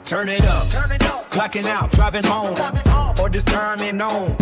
Turn it up, clocking out, driving home, or just turning on.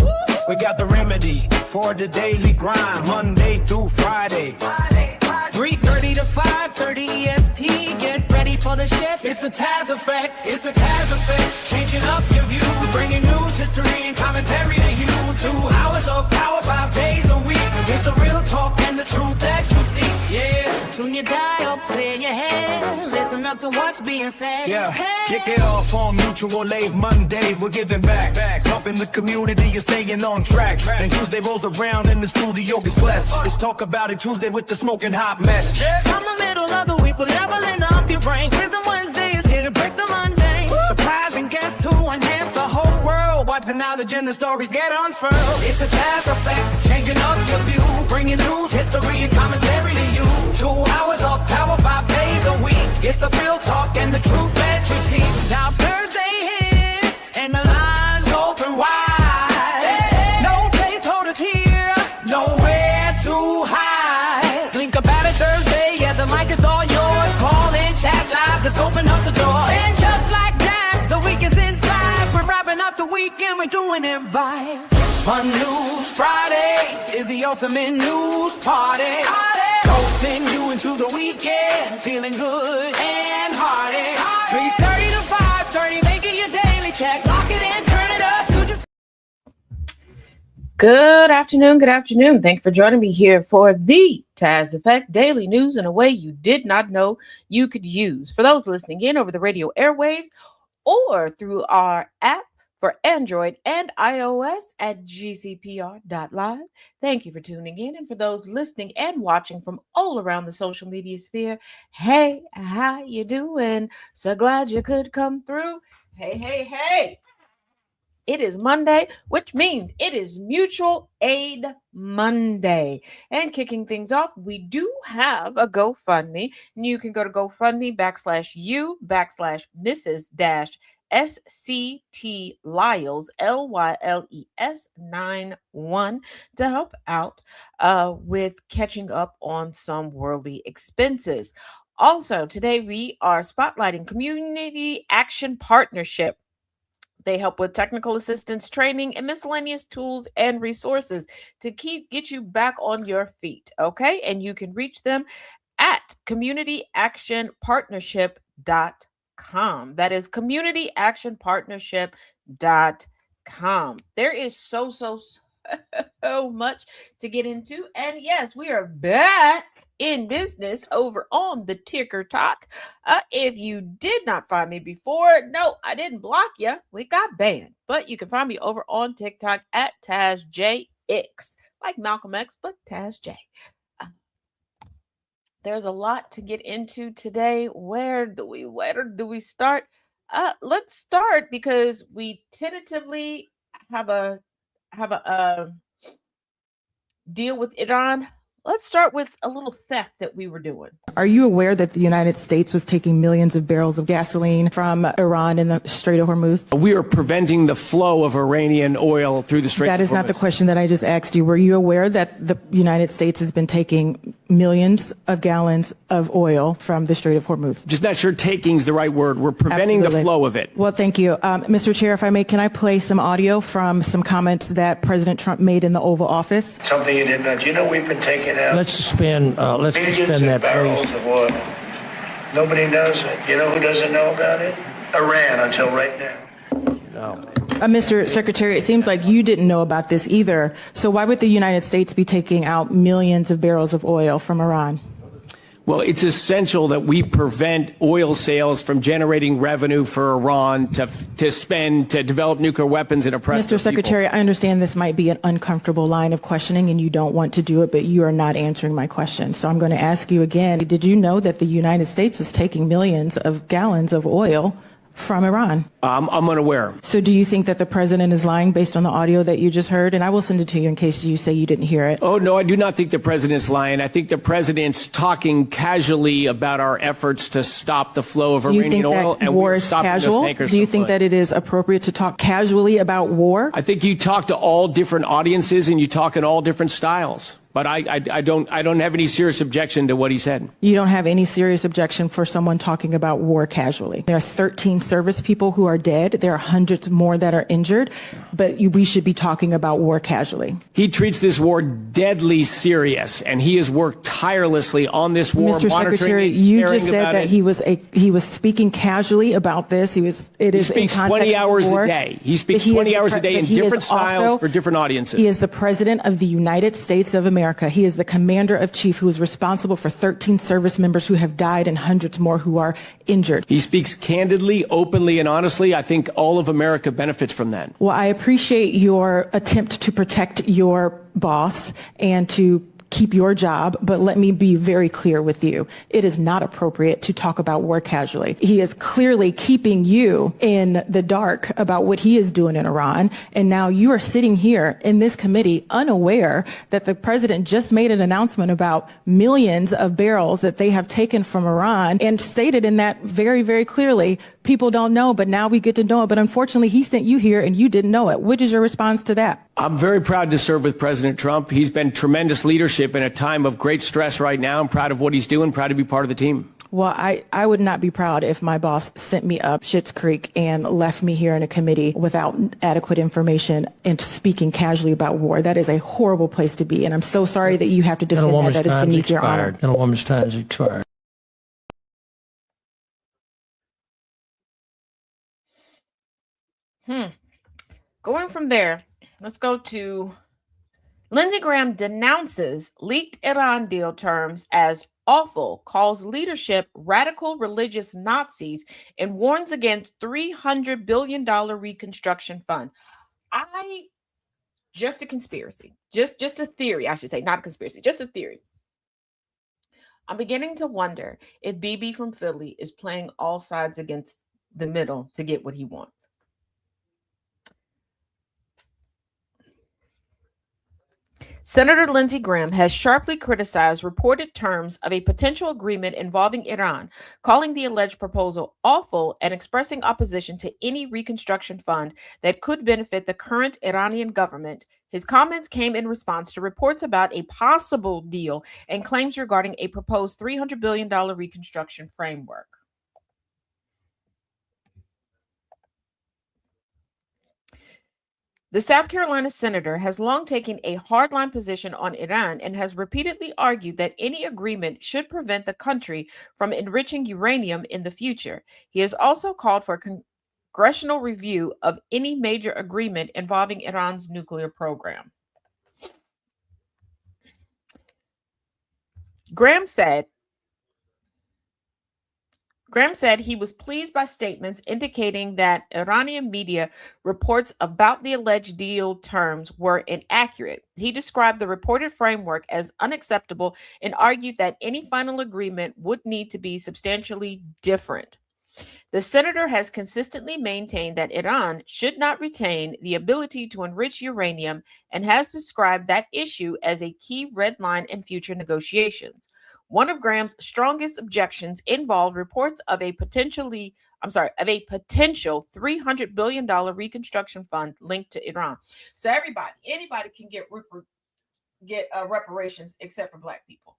We got the remedy for the daily grind, Monday through Friday. 3:30 to 5:30 EST. Get ready for the shift. It's the Taz effect. It's the Taz effect. Changing up your view, bringing news, history, and commentary to you. 2 hours of power, 5 days a week. It's the real talk and the truth that you seek. Yeah. Tune your dial, clear your head. Listen up to what's being said. Yeah. Kick it off on Mutual Aid Monday. We're giving back. Helping the community, you're staying on track. And Tuesday rolls around and the studio gets blessed. It's Talk About It Tuesday with the smoking hot mess. From the middle of the week, we're leveling up your brain. Prison Wednesday is here to break the mundane. Surprising guests who enhance the whole world. Watch the knowledge and the stories get unfurled. It's the Taz effect, changing up your view. Bringing news, history, and commentary to you. 2 hours of power, 5 days a week. It's the real talk and the truth that you see. Now Thursday hits and the lines open wide. No placeholders here, nowhere to hide. Think about it Thursday, yeah, the mic is all yours. Call in, chat live, just open up the door. And just like that, the weekend's inside. We're wrapping up the weekend, we're doing it right. Fun News Friday is the ultimate news party. Coasting you into the weekend, feeling good and hearty. 3:30 to 5:30, make it your daily check. Lock it in, turn it up. You just... Good afternoon. Thank you for joining me here for the Taz Effect Daily News in a way you did not know you could use. For those listening in over the radio airwaves or through our app for Android and iOS at GCPR.live. Thank you for tuning in. And for those listening and watching from all around the social media sphere, hey, how you doing? So glad you could come through. Hey. It is Monday, which means it is Mutual Aid Monday. And kicking things off, we do have a GoFundMe. And you can go to GoFundMe/Mrs. SCT Lyles, LYLES 91 to help out with catching up on some worldly expenses. Also, today we are spotlighting Community Action Partnership. They help with technical assistance, training, and miscellaneous tools and resources to get you back on your feet, okay? And you can reach them at communityactionpartnership.com. That is communityactionpartnership.com. There is so much to get into. And yes, we are back in business over on the TikTok. If you did not find me before, no, I didn't block you. We got banned. But you can find me over on TikTok at TazJX, like Malcolm X, but TazJ. There's a lot to get into today. Where do we start? Let's start because we tentatively have a deal with Iran. Let's start with a little theft that we were doing. Are you aware that the United States was taking millions of barrels of gasoline from Iran in the Strait of Hormuz? We are preventing the flow of Iranian oil through the Strait of Hormuz. That is not the question that I just asked you. Were you aware that the United States has been taking millions of gallons of oil from the Strait of Hormuz? Just not sure taking is the right word. We're preventing the flow of it. Well, thank you. Mr. Chair, if I may, can I play some audio from some comments that President Trump made in the Oval Office? Something you didn't know. Do you know we've been taking out Let's suspend that, barrels please. of oil. Nobody knows it. You know who doesn't know about it? Iran until right now. No. Mr. Secretary, it seems like you didn't know about this either. So why would the United States be taking out millions of barrels of oil from Iran? Well, it's essential that we prevent oil sales from generating revenue for Iran to spend to develop nuclear weapons and oppress Mr. Secretary, I understand this might be an uncomfortable line of questioning and you don't want to do it, but you are not answering my question. So I'm going to ask you again, did you know that the United States was taking millions of gallons of oil from Iran? I'm unaware. So do you think that the president is lying based on the audio that you just heard? And I will send it to you in case you say you didn't hear it. Oh, no, I do not think the president is lying. I think the president's talking casually about our efforts to stop the flow of Iranian oil. And war is casual? Do you think that it is appropriate to talk casually about war? I think you talk to all different audiences and you talk in all different styles. But I don't have any serious objection to what he said. You don't have any serious objection for someone talking about war casually. There are 13 service people who are dead. There are hundreds more that are injured, but we should be talking about war casually. He treats this war deadly serious, and he has worked tirelessly on this war. Mr. Secretary, you just said that he was speaking casually about this. He speaks 20 hours a day. He speaks 20 hours a day in different styles for different audiences. He is the President of the United States of America. He is the Commander of Chief who is responsible for 13 service members who have died and hundreds more who are injured. He speaks candidly, openly, and honestly. I think all of America benefits from that. Well, I appreciate your attempt to protect your boss and to keep your job, but let me be very clear with you. It is not appropriate to talk about war casually. He is clearly keeping you in the dark about what he is doing in Iran, and now you are sitting here in this committee unaware that the president just made an announcement about millions of barrels that they have taken from Iran and stated in that very, very clearly, people don't know, but now we get to know it. But unfortunately, he sent you here and you didn't know it. What is your response to that? I'm very proud to serve with President Trump. He's been tremendous leadership in a time of great stress right now. I'm proud of what he's doing, proud to be part of the team. Well, I would not be proud if my boss sent me up Schitt's Creek and left me here in a committee without adequate information and speaking casually about war. That is a horrible place to be. And I'm so sorry that you have to defend that. That is beneath your honor. Gentlewoman's time has expired. Going from there, let's go to Lindsey Graham denounces leaked Iran deal terms as awful, calls leadership radical religious Nazis, and warns against $300 billion reconstruction fund. Just a conspiracy, just a theory, I should say, not a conspiracy, just a theory. I'm beginning to wonder if BB from Philly is playing all sides against the middle to get what he wants. Senator Lindsey Graham has sharply criticized reported terms of a potential agreement involving Iran, calling the alleged proposal awful and expressing opposition to any reconstruction fund that could benefit the current Iranian government. His comments came in response to reports about a possible deal and claims regarding a proposed $300 billion reconstruction framework. The South Carolina senator has long taken a hardline position on Iran and has repeatedly argued that any agreement should prevent the country from enriching uranium in the future. He has also called for congressional review of any major agreement involving Iran's nuclear program. Graham said he was pleased by statements indicating that Iranian media reports about the alleged deal terms were inaccurate. He described the reported framework as unacceptable and argued that any final agreement would need to be substantially different. The senator has consistently maintained that Iran should not retain the ability to enrich uranium and has described that issue as a key red line in future negotiations. One of Graham's strongest objections involved reports of a potential $300 billion reconstruction fund linked to Iran. So anybody can get reparations except for Black people.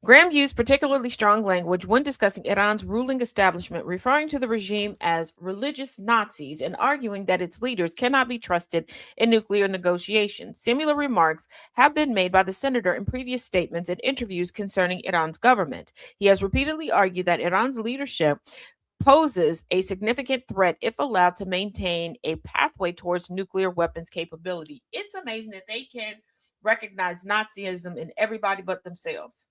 Graham used particularly strong language when discussing Iran's ruling establishment, referring to the regime as religious Nazis and arguing that its leaders cannot be trusted in nuclear negotiations. Similar remarks have been made by the senator in previous statements and interviews concerning Iran's government. He has repeatedly argued that Iran's leadership poses a significant threat if allowed to maintain a pathway towards nuclear weapons capability. It's amazing that they can recognize Nazism in everybody but themselves.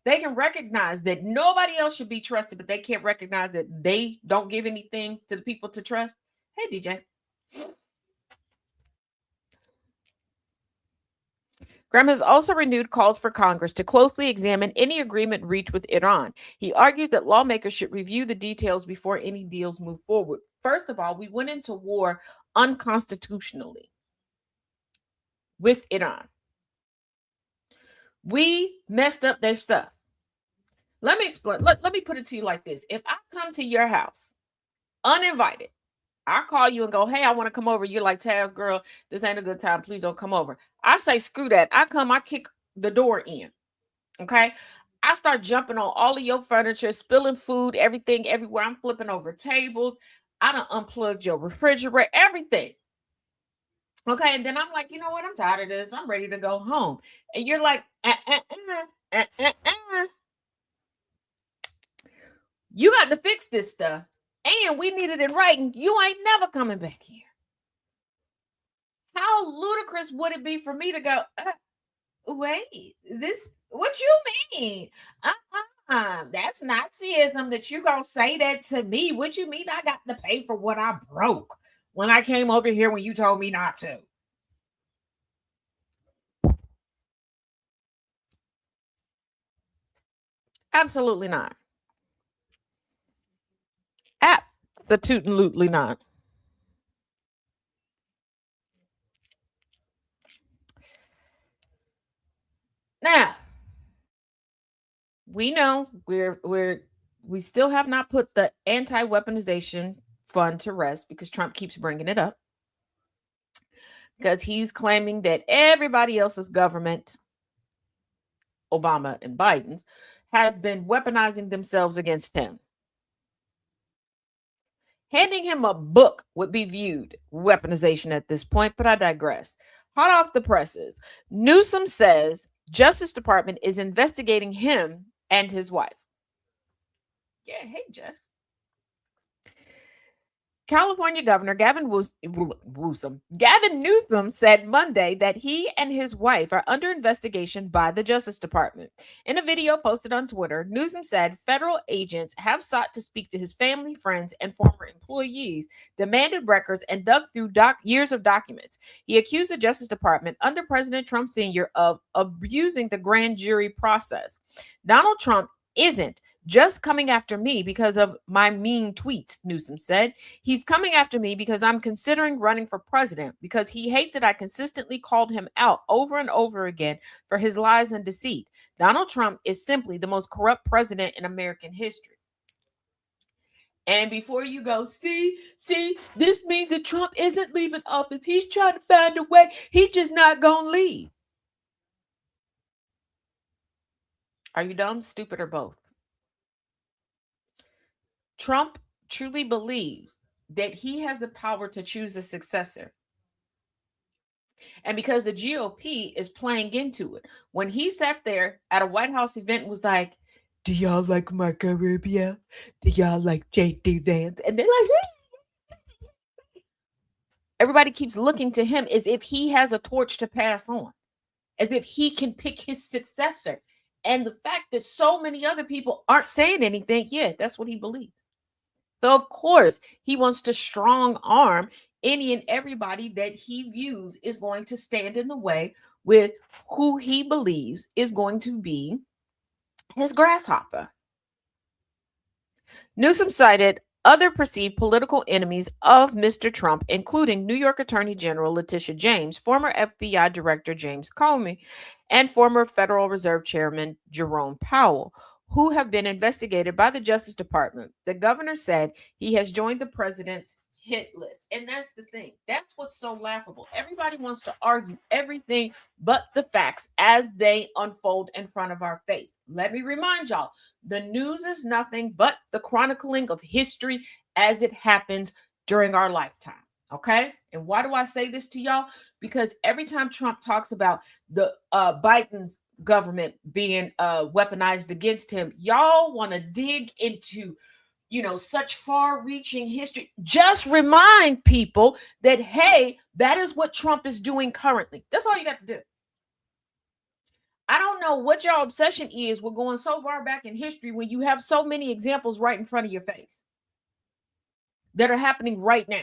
They can recognize that nobody else should be trusted, but they can't recognize that they don't give anything to the people to trust. Hey, DJ. Graham has also renewed calls for Congress to closely examine any agreement reached with Iran. He argues that lawmakers should review the details before any deals move forward. First of all, we went into war unconstitutionally with Iran. We messed up their stuff. Let me explain. Let me put it to you like this. If I come to your house uninvited, I call you and go, hey, I want to come over. You're like, Taz, girl, this ain't a good time. Please don't come over. I say, screw that. I come, I kick the door in. Okay. I start jumping on all of your furniture, spilling food, everything, everywhere. I'm flipping over tables. I done unplugged your refrigerator, everything. Okay. And then I'm like, you know what? I'm tired of this. I'm ready to go home. And you're like, you got to fix this stuff. And we need it in writing. You ain't never coming back here. How ludicrous would it be for me to go, wait, this, what you mean? That's Nazism that you gonna say that to me. What you mean I got to pay for what I broke when I came over here when you told me not to? Absolutely not. Absolutely not. Now, we know we still have not put the anti-weaponization fund to rest because Trump keeps bringing it up. Because he's claiming that everybody else's government, Obama and Biden's, has been weaponizing themselves against him. Handing him a book would be viewed weaponization at this point, but I digress. Hot off the presses, Newsom says Justice Department is investigating him and his wife. Yeah, hey, Jess. California Governor Gavin Newsom said Monday that he and his wife are under investigation by the Justice Department. In a video posted on Twitter, Newsom said federal agents have sought to speak to his family, friends, and former employees, demanded records, and dug through years of documents. He accused the Justice Department under President Trump Sr. of abusing the grand jury process. Donald Trump isn't just coming after me because of my mean tweets, Newsom said. He's coming after me because I'm considering running for president, because he hates that I consistently called him out over and over again for his lies and deceit. Donald Trump is simply the most corrupt president in American history. And before you go, see, this means that Trump isn't leaving office. He's trying to find a way. He's just not going to leave. Are you dumb, stupid, or both? Trump truly believes that he has the power to choose a successor. And because the GOP is playing into it, when he sat there at a White House event and was like, do y'all like Marco Rubio? Do y'all like J.D. Vance? And they're like, everybody keeps looking to him as if he has a torch to pass on, as if he can pick his successor. And the fact that so many other people aren't saying anything, yeah, that's what he believes. So, of course, he wants to strong arm any and everybody that he views is going to stand in the way with who he believes is going to be his grasshopper. Newsom cited other perceived political enemies of Mr. Trump, including New York Attorney General Letitia James, former FBI Director James Comey, and former Federal Reserve Chairman Jerome Powell, who have been investigated by the Justice Department. The governor said he has joined the president's hit list. And that's the thing. That's what's so laughable. Everybody wants to argue everything but the facts as they unfold in front of our face. Let me remind y'all, the news is nothing but the chronicling of history as it happens during our lifetime. Okay? And why do I say this to y'all? Because every time Trump talks about the Biden's government being weaponized against him, y'all want to dig into such far-reaching history. Just remind people that, hey, that is what Trump is doing currently. That's all you got to do. I don't know what your obsession is with going so far back in history when you have so many examples right in front of your face that are happening right now.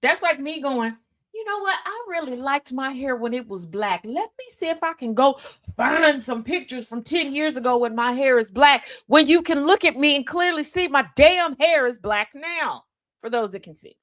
That's like me going, you know what? I really liked my hair when it was black. Let me see if I can go find some pictures from 10 years ago when my hair is black, when you can look at me and clearly see my damn hair is black now, for those that can see.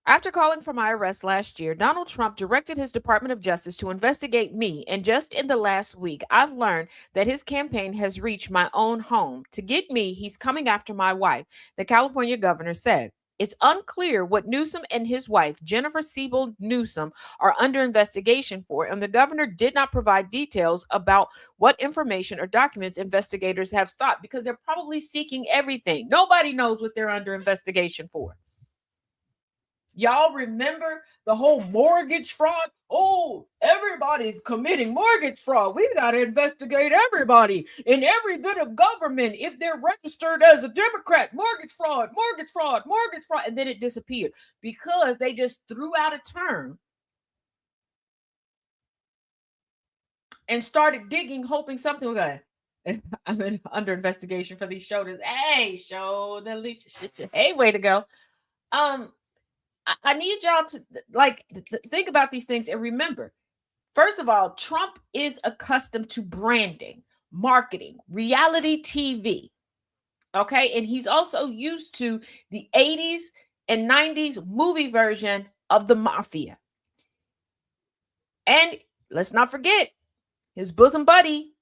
After calling for my arrest last year, Donald Trump directed his Department of Justice to investigate me, and just in the last week, I've learned that his campaign has reached my own home. To get me, he's coming after my wife, the California governor said. It's unclear what Newsom and his wife, Jennifer Siebel Newsom, are under investigation for, and the governor did not provide details about what information or documents investigators have stopped because they're probably seeking everything. Nobody knows what they're under investigation for. Y'all remember the whole mortgage fraud? Oh, everybody's committing mortgage fraud. We got to investigate everybody in every bit of government if they're registered as a Democrat. Mortgage fraud, mortgage fraud, mortgage fraud. And then it disappeared because they just threw out a term and started digging, hoping something would go. I'm under investigation for these shoulders. Hey, shoulder, hey, way to go. I need y'all to think about these things and remember, first of all, Trump is accustomed to branding, marketing, reality TV. Okay. And he's also used to the 80s and 90s movie version of the mafia. And let's not forget his bosom buddy,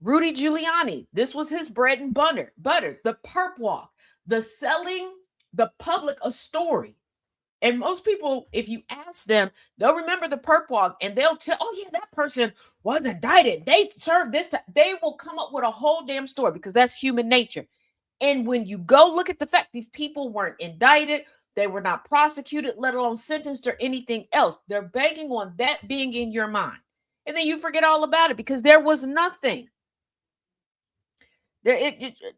Rudy Giuliani. This was his bread and butter, the perp walk, the selling the public a story. And most people, if you ask them, they'll remember the perp walk and they'll tell, oh, yeah, that person was indicted. They served this time. They will come up with a whole damn story because that's human nature. And when you go look at the fact, these people weren't indicted. They were not prosecuted, let alone sentenced or anything else. They're banking on that being in your mind. And then you forget all about it because there was nothing.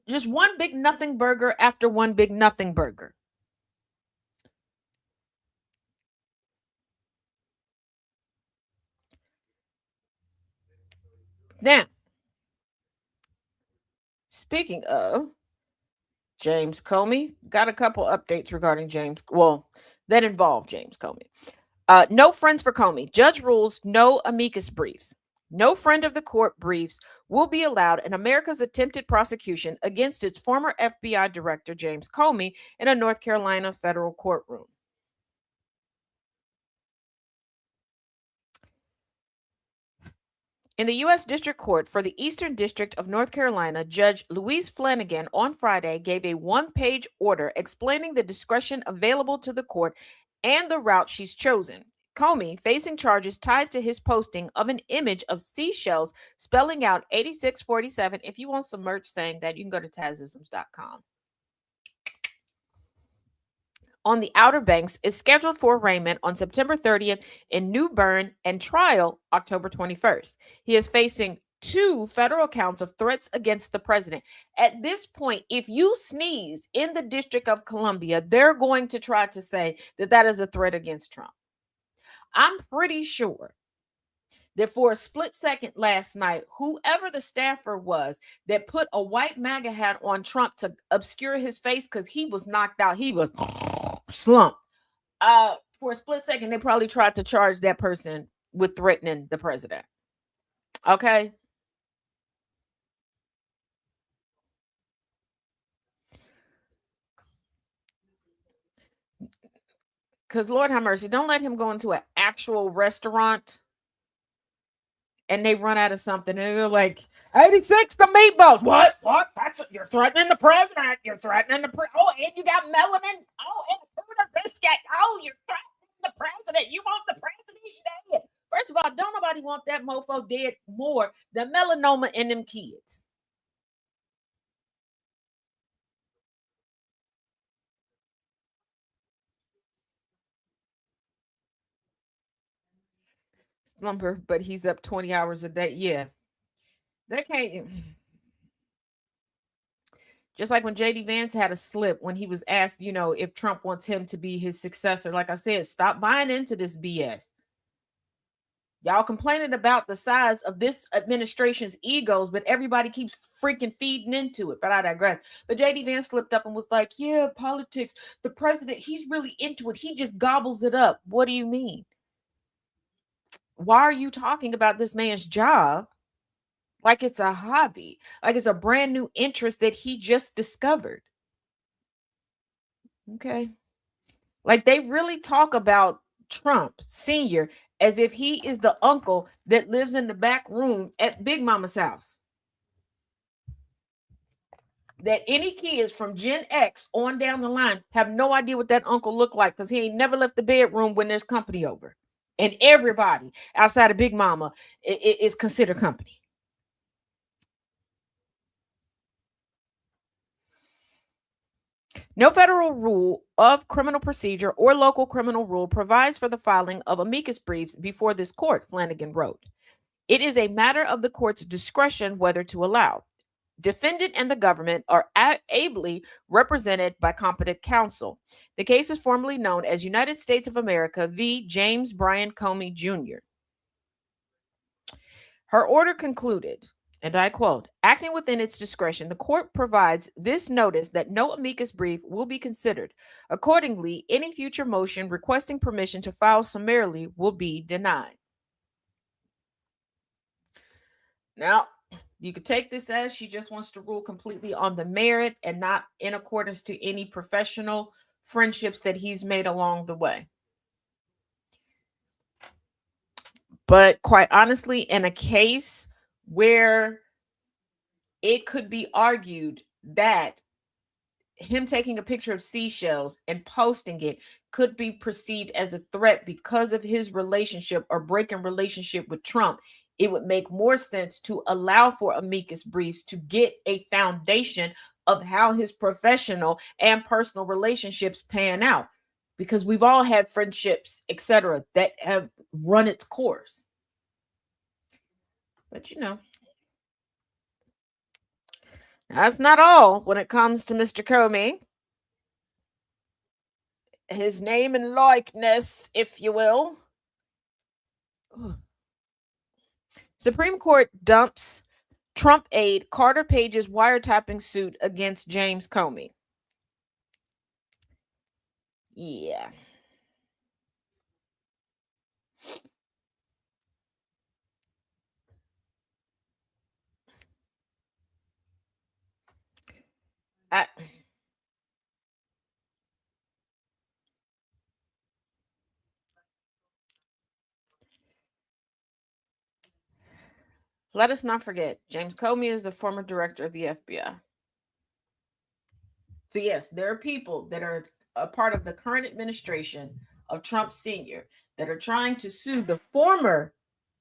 Just one big nothing burger after one big nothing burger. Now, speaking of James Comey, got a couple updates regarding that involve James Comey. No friends for Comey. Judge rules no amicus briefs. No friend of the court briefs will be allowed in America's attempted prosecution against its former FBI director, James Comey, in a North Carolina federal courtroom. In the U.S. District Court for the Eastern District of North Carolina, Judge Louise Flanagan on Friday gave a one-page order explaining the discretion available to the court and the route she's chosen. Comey, facing charges tied to his posting of an image of seashells spelling out 8647. If you want some merch saying that, you can go to tazisms.com. On the Outer Banks is scheduled for arraignment on September 30th in New Bern and trial October 21st. He is facing 2 federal counts of threats against the president. At this point, if you sneeze in the District of Columbia, they're going to try to say that that is a threat against Trump. I'm pretty sure that for a split second last night, whoever the staffer was that put a white MAGA hat on Trump to obscure his face because he was knocked out, he was slumped. For a split second, they probably tried to charge that person with threatening the president. Okay. Because Lord have mercy, don't let him go into an actual restaurant and they run out of something and they're like, 86 the meatballs. What? You're threatening the president. You're threatening the oh, and you got melanin. Oh, and a tuna biscuit. Oh, you're threatening the president. You want the president dead. First of all, don't nobody want that mofo dead more than melanoma in them kids. Slumber, but he's up 20 hours a day. Yeah. That can't. Just like when JD Vance had a slip when he was asked, if Trump wants him to be his successor. Like I said, stop buying into this BS. Y'all complaining about the size of this administration's egos, but everybody keeps freaking feeding into it. But I digress. But JD Vance slipped up and was like, yeah, politics, the president, he's really into it. He just gobbles it up. What do you mean? Why are you talking about this man's job like it's a hobby, like it's a brand new interest that he just discovered? Okay. Like, they really talk about Trump Sr. as if he is the uncle that lives in the back room at Big Mama's house. That any kids from Gen X on down the line have no idea what that uncle looked like because he ain't never left the bedroom when there's company over. And everybody outside of Big Mama is considered company. No federal rule of criminal procedure or local criminal rule provides for the filing of amicus briefs before this court, Flanagan wrote. It is a matter of the court's discretion whether to allow. Defendant and the government are ably represented by competent counsel. The case is formally known as United States of America v. James Bryan Comey Jr. Her order concluded, and I quote, acting within its discretion, the court provides this notice that no amicus brief will be considered. Accordingly, any future motion requesting permission to file summarily will be denied. Now, you could take this as she just wants to rule completely on the merit and not in accordance to any professional friendships that he's made along the way. But quite honestly, in a case where it could be argued that him taking a picture of seashells and posting it could be perceived as a threat because of his relationship or breaking relationship with Trump, it would make more sense to allow for amicus briefs to get a foundation of how his professional and personal relationships pan out. Because we've all had friendships, etc., that have run its course. But that's not all when it comes to Mr. Comey. His name and likeness, if you will. Supreme Court dumps Trump aide Carter Page's wiretapping suit against James Comey. Yeah. Let us not forget, James Comey is the former director of the FBI. So yes, there are people that are a part of the current administration of Trump Sr. that are trying to sue the former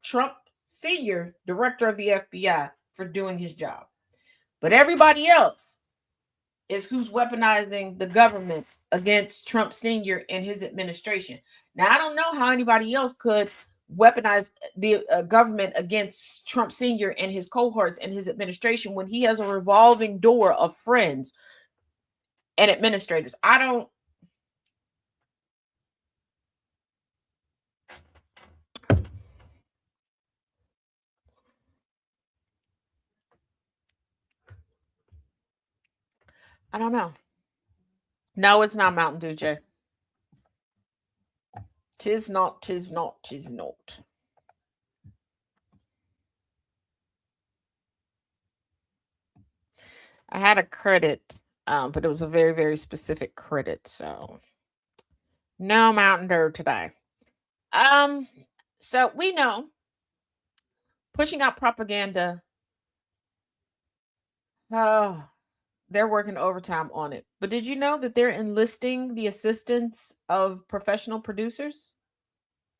Trump Sr. director of the FBI for doing his job. But everybody else is who's weaponizing the government against Trump Sr. and his administration. Now, I don't know how anybody else could weaponize the government against Trump Sr. and his cohorts and his administration when he has a revolving door of friends and administrators. I don't know. No, it's not Mountain Dew, Jay. Tis not, tis not, tis not. I had a credit, but it was a very, very specific credit. So no Mountain Dew today. So we know pushing out propaganda. Oh, they're working overtime on it. But did you know that they're enlisting the assistance of professional producers?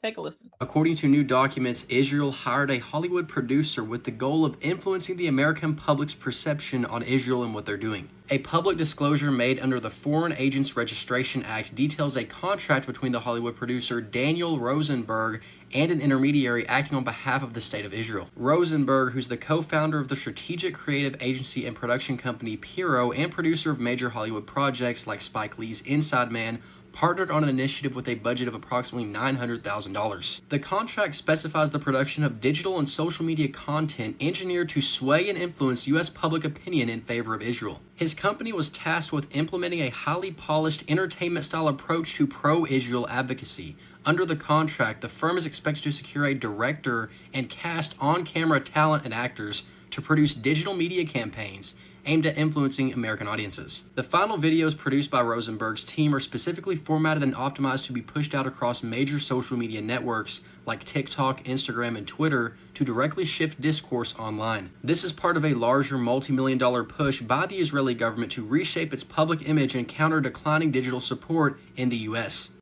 Take a listen. According to new documents, Israel hired a Hollywood producer with the goal of influencing the American public's perception on Israel and what they're doing. A public disclosure made under the Foreign Agents Registration Act details a contract between the Hollywood producer Daniel Rosenberg and an intermediary acting on behalf of the State of Israel. Rosenberg, who's the co-founder of the strategic creative agency and production company Piro and producer of major Hollywood projects like Spike Lee's Inside Man, partnered on an initiative with a budget of approximately $900,000. The contract specifies the production of digital and social media content engineered to sway and influence U.S. public opinion in favor of Israel. His company was tasked with implementing a highly polished entertainment-style approach to pro-Israel advocacy. Under the contract, the firm is expected to secure a director and cast on-camera talent and actors to produce digital media campaigns, aimed at influencing American audiences. The final videos produced by Rosenberg's team are specifically formatted and optimized to be pushed out across major social media networks like TikTok, Instagram, and Twitter to directly shift discourse online. This is part of a larger multi-million-dollar push by the Israeli government to reshape its public image and counter declining digital support in the U.S.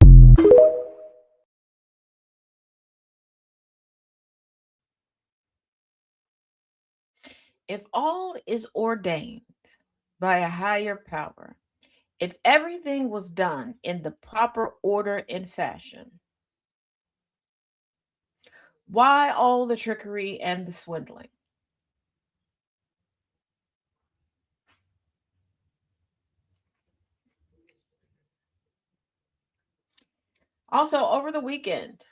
If all is ordained by a higher power, if everything was done in the proper order and fashion, why all the trickery and the swindling? Also, over the weekend,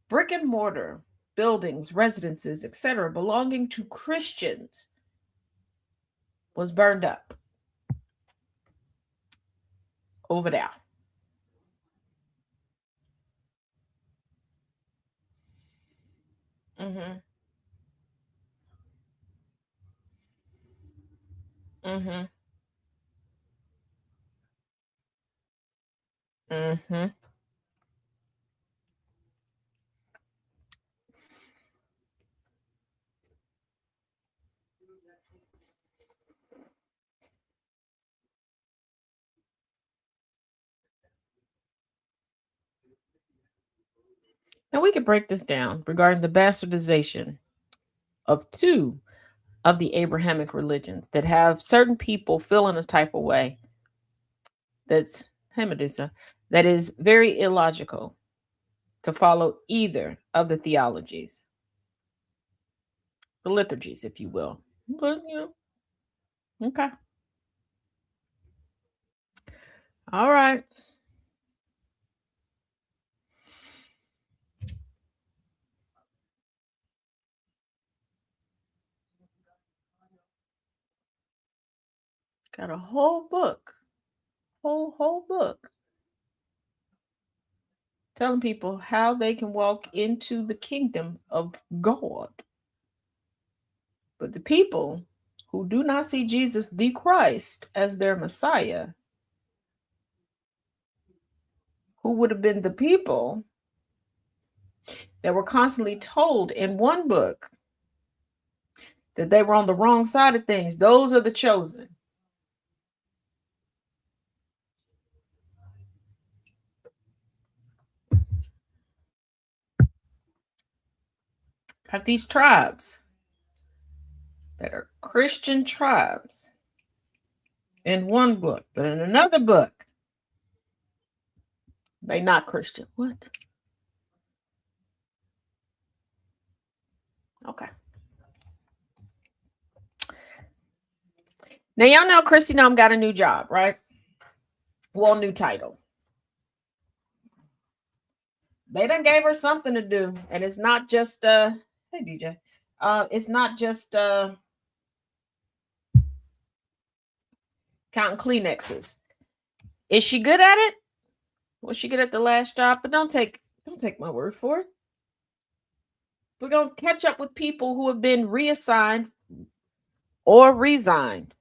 brick and mortar buildings, residences, etc., belonging to Christians was burned up over there. Mm-hmm. Mm-hmm. Mm-hmm. Now we could break this down regarding the bastardization of two of the Abrahamic religions that have certain people feeling a type of way that's, hey Medusa, that is very illogical to follow either of the theologies, the liturgies, if you will. But, okay. All right. Got a whole book, whole book telling people how they can walk into the kingdom of God. But the people who do not see Jesus the Christ as their Messiah, who would have been the people that were constantly told in one book that they were on the wrong side of things, those are the chosen. Have these tribes that are Christian tribes in one book, but in another book, they not Christian. What? Okay. Now y'all know Christy Nome got a new job, right? Well, new title. They done gave her something to do, and it's not just hey DJ. It's not just counting Kleenexes. Is she good at it? Was she good at the last job? But don't take my word for it. We're gonna catch up with people who have been reassigned or resigned.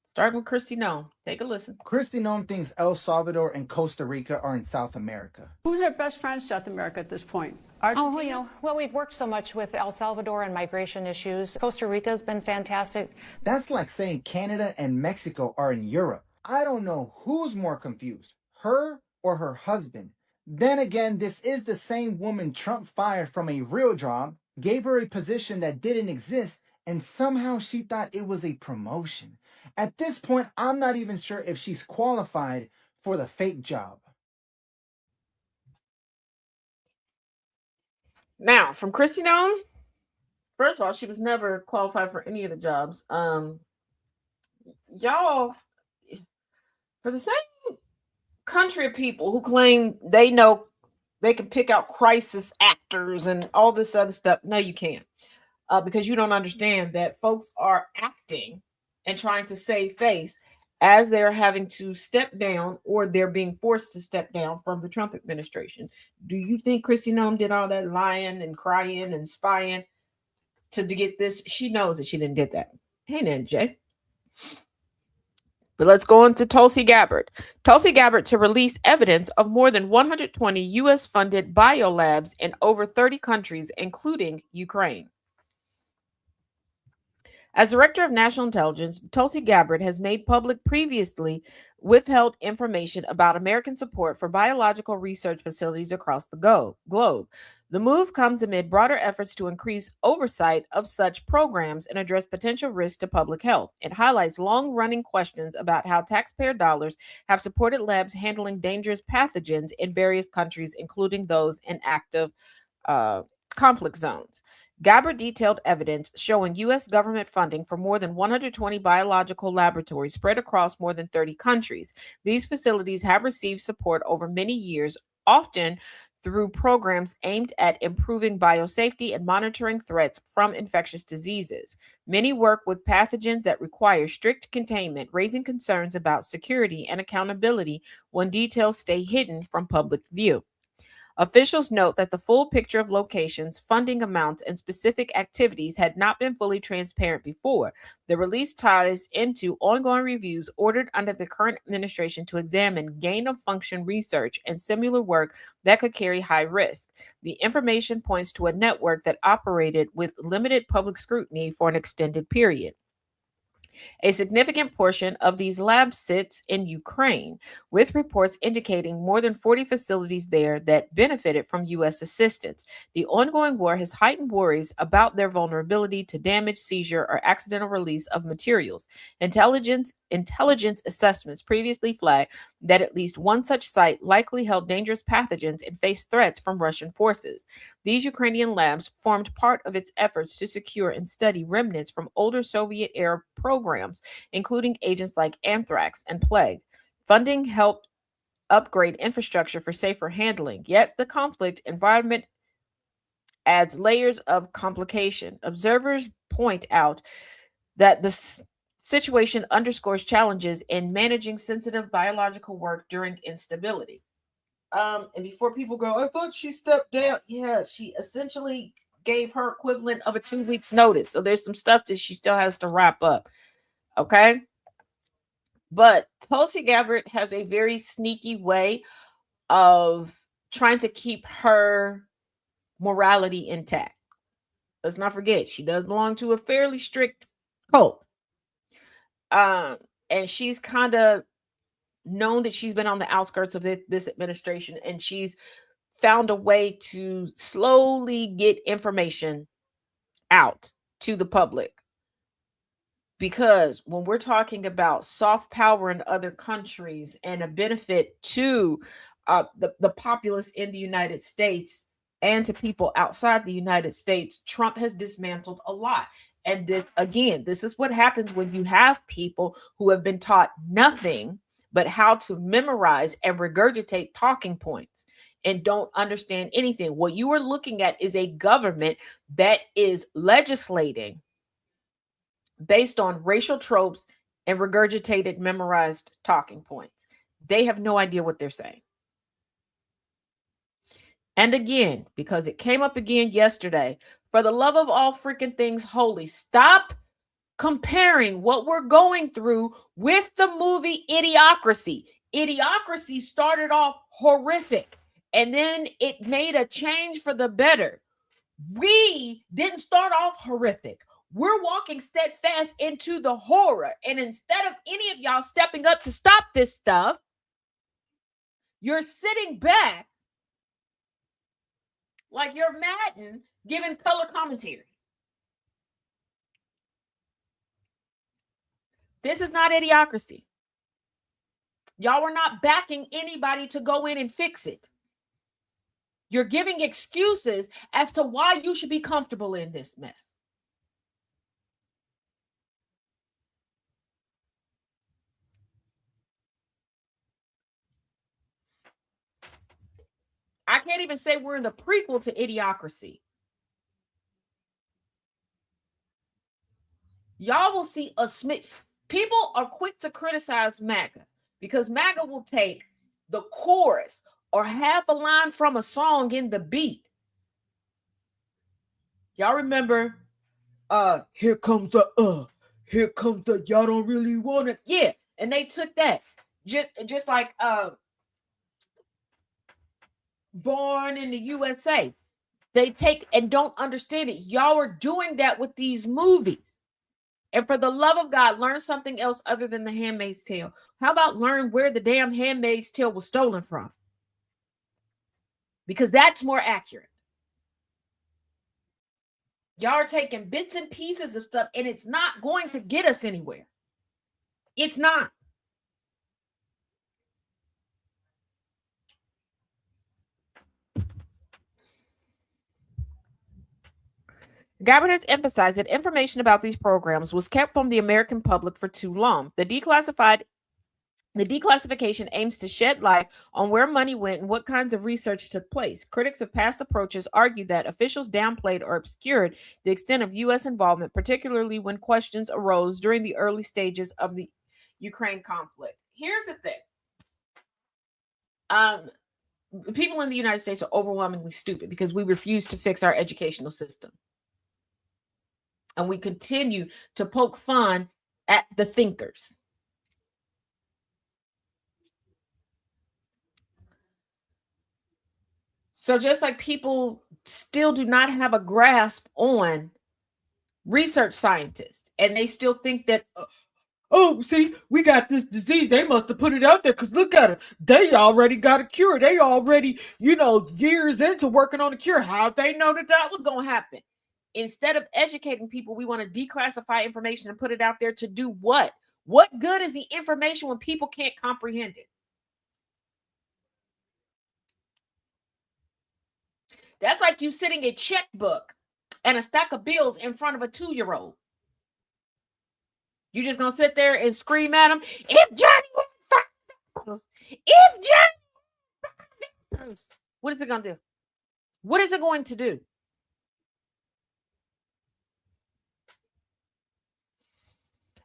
Starting with Christy Nome. Take a listen. Christy Nome thinks El Salvador and Costa Rica are in South America. Who's our best friend in South America at this point? Argentina? Well, we've worked so much with El Salvador and migration issues. Costa Rica's been fantastic. That's like saying Canada and Mexico are in Europe. I don't know who's more confused, her or her husband. Then again, this is the same woman Trump fired from a real job, gave her a position that didn't exist, and somehow she thought it was a promotion. At this point, I'm not even sure if she's qualified for the fake job. Now, from Christy Nome, first of all, she was never qualified for any of the jobs. Y'all, for the same country of people who claim they know they can pick out crisis actors and all this other stuff, no, you can't. Because you don't understand that folks are acting and trying to save face as they're having to step down or they're being forced to step down from the Trump administration. Do you think Kristi Noem did all that lying and crying and spying to get this? She knows that she didn't get that. Hey, then, Jay. But let's go on to Tulsi Gabbard. Tulsi Gabbard to release evidence of more than 120 U.S. funded biolabs in over 30 countries, including Ukraine. As Director of National Intelligence, Tulsi Gabbard has made public previously withheld information about American support for biological research facilities across the globe. The move comes amid broader efforts to increase oversight of such programs and address potential risks to public health. It highlights long-running questions about how taxpayer dollars have supported labs handling dangerous pathogens in various countries, including those in active conflict zones. Gabbard detailed evidence showing U.S. government funding for more than 120 biological laboratories spread across more than 30 countries. These facilities have received support over many years, often through programs aimed at improving biosafety and monitoring threats from infectious diseases. Many work with pathogens that require strict containment, raising concerns about security and accountability when details stay hidden from public view. Officials note that the full picture of locations, funding amounts, and specific activities had not been fully transparent before. The release ties into ongoing reviews ordered under the current administration to examine gain-of-function research and similar work that could carry high risk. The information points to a network that operated with limited public scrutiny for an extended period. A significant portion of these labs sits in Ukraine, with reports indicating more than 40 facilities there that benefited from U.S. assistance. The ongoing war has heightened worries about their vulnerability to damage, seizure, or accidental release of materials. Intelligence assessments previously flagged that at least one such site likely held dangerous pathogens and faced threats from Russian forces. These Ukrainian labs formed part of its efforts to secure and study remnants from older Soviet-era programs, including agents like anthrax and plague. Funding helped upgrade infrastructure for safer handling, yet the conflict environment adds layers of complication. Observers point out that the situation underscores challenges in managing sensitive biological work during instability. And before people go, I thought she stepped down. Yeah, she essentially gave her equivalent of a 2 weeks notice. So there's some stuff that she still has to wrap up. Okay. But Tulsi Gabbard has a very sneaky way of trying to keep her morality intact. Let's not forget, she does belong to a fairly strict cult. And she's kind of known that she's been on the outskirts of this administration, and she's found a way to slowly get information out to the public. Because when we're talking about soft power in other countries and a benefit to the populace in the United States and to people outside the United States, Trump has dismantled a lot. And this is what happens when you have people who have been taught nothing but how to memorize and regurgitate talking points and don't understand anything. What you are looking at is a government that is legislating based on racial tropes and regurgitated, memorized talking points. They have no idea what they're saying. And again, because it came up again yesterday, for the love of all freaking things holy, stop comparing what we're going through with the movie Idiocracy. Idiocracy started off horrific, and then it made a change for the better. We didn't start off horrific. We're walking steadfast into the horror. And instead of any of y'all stepping up to stop this stuff, you're sitting back like you're Madden giving color commentary. This is not Idiocracy. Y'all were not backing anybody to go in and fix it. You're giving excuses as to why you should be comfortable in this mess. I can't even say we're in the prequel to Idiocracy. Y'all will see a Smith. People are quick to criticize MAGA because MAGA will take the chorus or half a line from a song in the beat. Y'all remember, here comes the, y'all don't really want it. Yeah, and they took that. Just like Born in the USA. They take and don't understand it. Y'all are doing that with these movies. And for the love of God, learn something else other than The Handmaid's Tale. How about learn where the damn Handmaid's Tale was stolen from? Because that's more accurate. Y'all are taking bits and pieces of stuff, and it's not going to get us anywhere. It's not. The government has emphasized that information about these programs was kept from the American public for too long. The declassification aims to shed light on where money went and what kinds of research took place. Critics of past approaches argue that officials downplayed or obscured the extent of U.S. involvement, particularly when questions arose during the early stages of the Ukraine conflict. Here's the thing. People in the United States are overwhelmingly stupid because we refuse to fix our educational system. And we continue to poke fun at the thinkers. So just like people still do not have a grasp on research scientists, and they still think that, oh, see, we got this disease. They must have put it out there because look at it. They already got a cure. They already, years into working on a cure. How'd they know that was going to happen? Instead of educating people, we want to declassify information and put it out there to do what? What good is the information when people can't comprehend it? That's like you sitting a checkbook and a stack of bills in front of a 2-year-old. You just gonna sit there and scream at them, if Johnny $5, if Johnny $5, what is it gonna do? What is it going to do?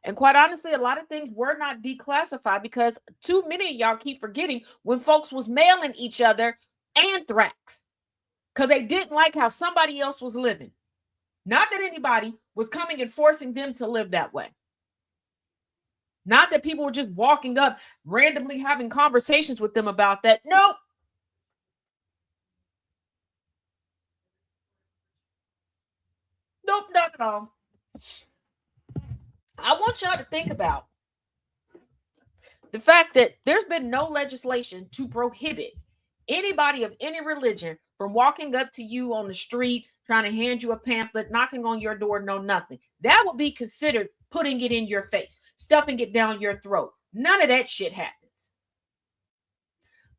And quite honestly, a lot of things were not declassified because too many of y'all keep forgetting when folks was mailing each other anthrax because they didn't like how somebody else was living. Not that anybody was coming and forcing them to live that way. Not that people were just walking up, randomly having conversations with them about that. Nope. Nope, not at all. I want y'all to think about the fact that there's been no legislation to prohibit anybody of any religion from walking up to you on the street, trying to hand you a pamphlet, knocking on your door, no nothing. That would be considered putting it in your face, stuffing it down your throat. None of that shit happens.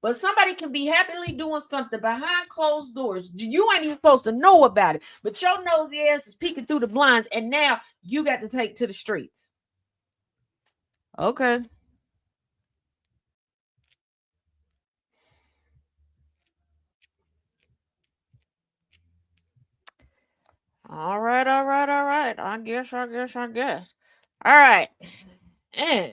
But somebody can be happily doing something behind closed doors. You ain't even supposed to know about it. But your nosy ass is peeking through the blinds, and now you got to take to the streets. Okay. All right. I guess. All right. And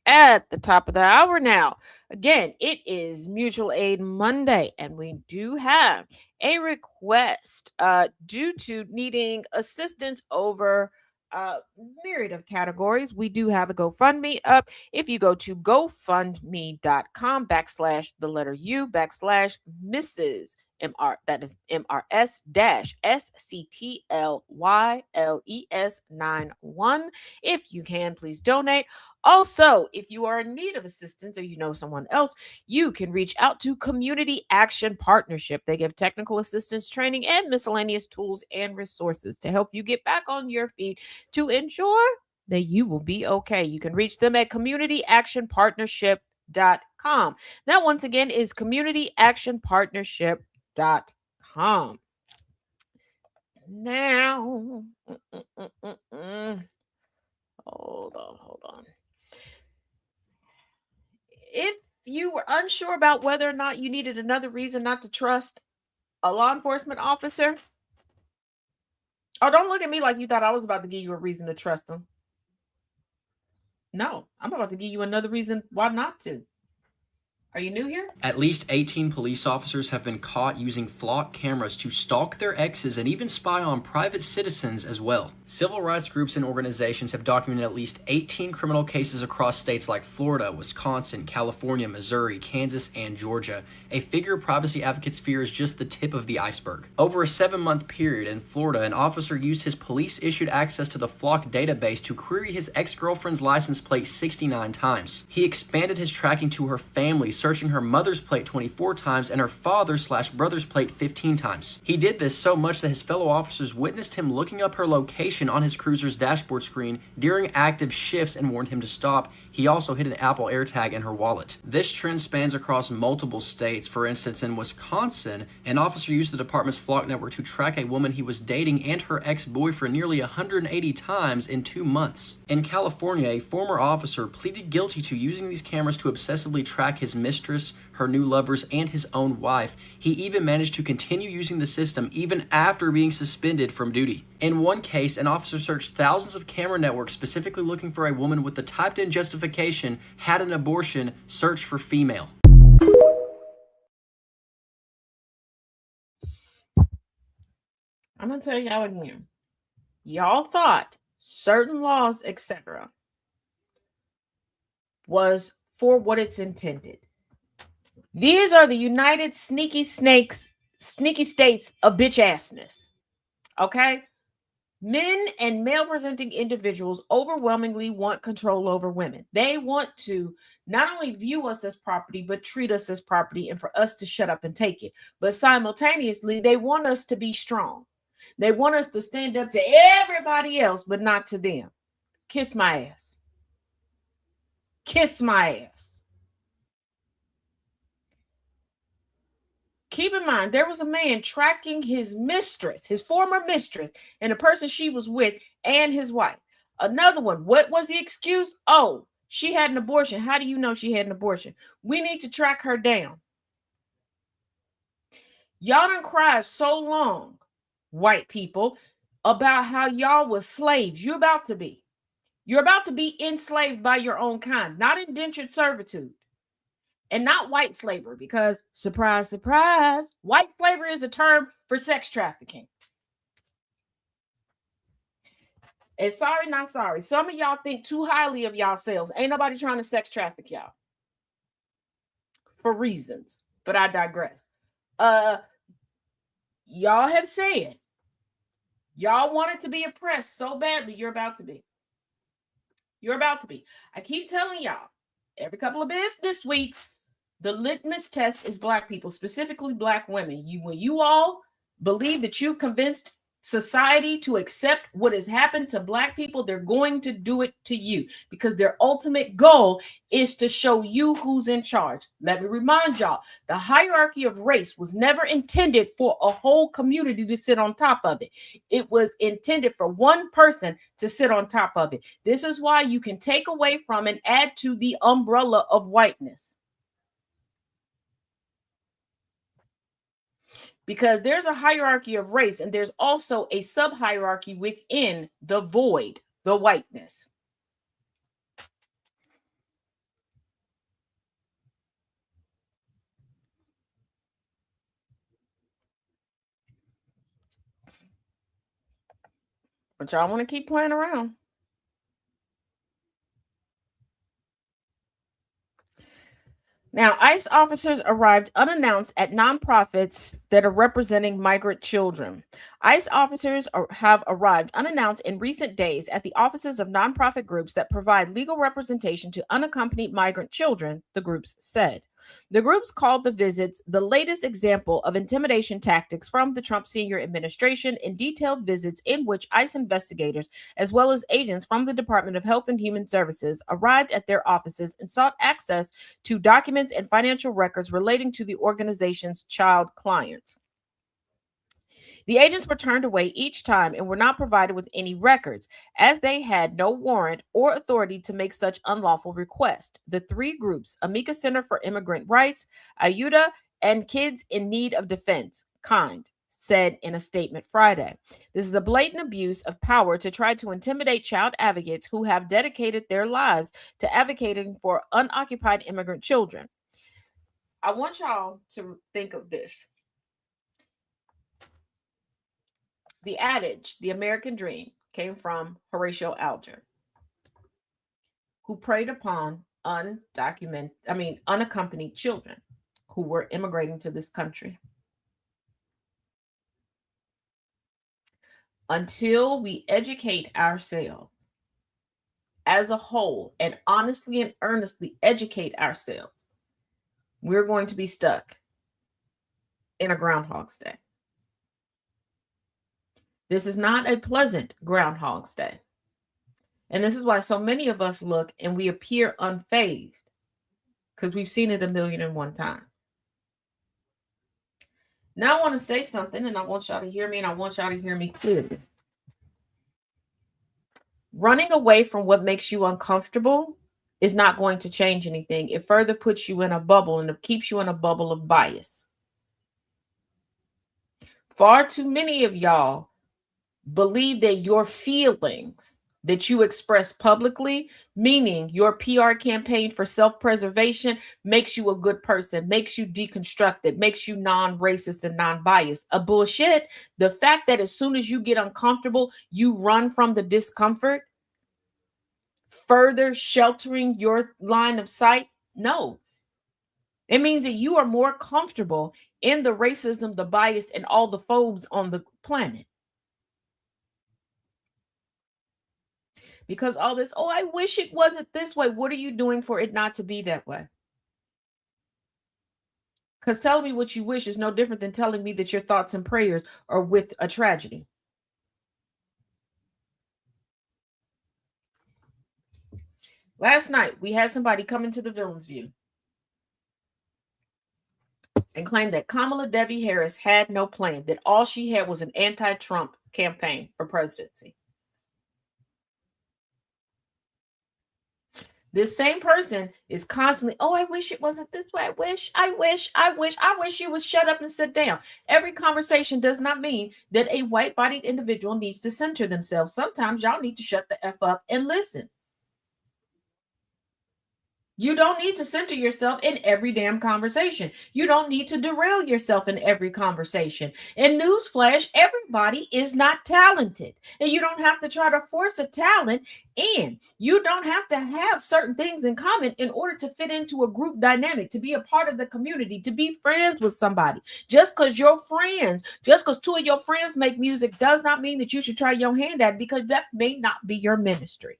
at the top of the hour now, again, it is Mutual Aid Monday, and we do have a request due to needing assistance over myriad of categories. We do have a GoFundMe up. If you go to gofundme.com/U/Mrs. MR, that is MRS-SCTLYLES91. If you can, please donate. Also, if you are in need of assistance or you know someone else, you can reach out to Community Action Partnership. They give technical assistance, training, and miscellaneous tools and resources to help you get back on your feet to ensure that you will be okay. You can reach them at communityactionpartnership.com. That once again is communityactionpartnership.com. Now, hold on. If you were unsure about whether or not you needed another reason not to trust a law enforcement officer, oh, don't look at me like you thought I was about to give you a reason to trust them. No, I'm about to give you another reason why not to. Are you new here? At least 18 police officers have been caught using flock cameras to stalk their exes and even spy on private citizens as well. Civil rights groups and organizations have documented at least 18 criminal cases across states like Florida, Wisconsin, California, Missouri, Kansas, and Georgia. A figure privacy advocates fear is just the tip of the iceberg. Over a 7-month period in Florida, an officer used his police-issued access to the flock database to query his ex-girlfriend's license plate 69 times. He expanded his tracking to her family, searching her mother's plate 24 times and her father/brother's plate 15 times. He did this so much that his fellow officers witnessed him looking up her location on his cruiser's dashboard screen during active shifts and warned him to stop. He also hid an Apple AirTag in her wallet. This trend spans across multiple states. For instance, in Wisconsin, an officer used the department's flock network to track a woman he was dating and her ex-boyfriend nearly 180 times in 2 months. In California, a former officer pleaded guilty to using these cameras to obsessively track his mistress, her new lovers, and his own wife. He even managed to continue using the system even after being suspended from duty. In one case, an officer searched thousands of camera networks specifically looking for a woman with the typed-in justification, had an abortion, search for female. I'm going to tell y'all again. Y'all thought certain laws, etc., was for what it's intended. These are the United Sneaky States of bitch assness. Okay? Men and male presenting individuals overwhelmingly want control over women. They want to not only view us as property, but treat us as property and for us to shut up and take it. But simultaneously, they want us to be strong. They want us to stand up to everybody else, but not to them. Kiss my ass. Kiss my ass. Keep in mind, there was a man tracking his mistress, his former mistress, and the person she was with, and his wife. Another one, what was the excuse? Oh, she had an abortion. How do you know she had an abortion? We need to track her down. Y'all done cried so long, white people, about how y'all was slaves. You're about to be. You're about to be enslaved by your own kind, not indentured servitude. And not white slavery, because surprise, surprise, white slavery is a term for sex trafficking. And sorry, not sorry. Some of y'all think too highly of yourselves. Ain't nobody trying to sex traffic y'all. For reasons. But I digress. Y'all have said y'all wanted to be oppressed so badly. You're about to be. You're about to be. I keep telling y'all, every couple of business weeks, the litmus test is black people, specifically black women. When you all believe that you've convinced society to accept what has happened to black people, they're going to do it to you because their ultimate goal is to show you who's in charge. Let me remind y'all, the hierarchy of race was never intended for a whole community to sit on top of it. It was intended for one person to sit on top of it. This is why you can take away from and add to the umbrella of whiteness. Because there's a hierarchy of race and there's also a sub-hierarchy within the void, the whiteness. But y'all want to keep playing around. Now, ICE officers arrived unannounced at nonprofits that are representing migrant children. ICE officers have arrived unannounced in recent days at the offices of nonprofit groups that provide legal representation to unaccompanied migrant children, the groups said. The groups called the visits the latest example of intimidation tactics from the Trump senior administration in detailed visits in which ICE investigators, as well as agents from the Department of Health and Human Services, arrived at their offices and sought access to documents and financial records relating to the organization's child clients. The agents were turned away each time and were not provided with any records, as they had no warrant or authority to make such unlawful requests. The three groups, Amica Center for Immigrant Rights, Ayuda, and Kids in Need of Defense, KIND, said in a statement Friday. This is a blatant abuse of power to try to intimidate child advocates who have dedicated their lives to advocating for unoccupied immigrant children. I want y'all to think of this. The adage, the American dream, came from Horatio Alger, who preyed upon unaccompanied children who were immigrating to this country. Until we educate ourselves as a whole and honestly and earnestly educate ourselves, we're going to be stuck in a Groundhog's Day. This is not a pleasant Groundhog's Day. And this is why so many of us look and we appear unfazed, because we've seen it 1,000,001 times. Now I want to say something, and I want y'all to hear me, and I want y'all to hear me clearly. Running away from what makes you uncomfortable is not going to change anything. It further puts you in a bubble, and it keeps you in a bubble of bias. Far too many of y'all believe that your feelings that you express publicly, meaning your PR campaign for self-preservation, makes you a good person, makes you deconstructed, makes you non-racist and non-biased. A bullshit. The fact that as soon as you get uncomfortable, you run from the discomfort, further sheltering your line of sight. No. It means that you are more comfortable in the racism, the bias, and all the phobes on the planet. Because all this, oh, I wish it wasn't this way. What are you doing for it not to be that way? Because telling me what you wish is no different than telling me that your thoughts and prayers are with a tragedy. Last night, we had somebody come into the Villain's View and claim that Kamala Devi Harris had no plan, that all she had was an anti-Trump campaign for presidency. This same person is constantly, oh, I wish it wasn't this way. I wish you would shut up and sit down. Every conversation does not mean that a white-bodied individual needs to center themselves. Sometimes y'all need to shut the F up and listen. You don't need to center yourself in every damn conversation. You don't need to derail yourself in every conversation. And newsflash, everybody is not talented. And you don't have to try to force a talent. And you don't have to have certain things in common in order to fit into a group dynamic, to be a part of the community, to be friends with somebody. Just because two of your friends make music does not mean that you should try your hand at it, because that may not be your ministry.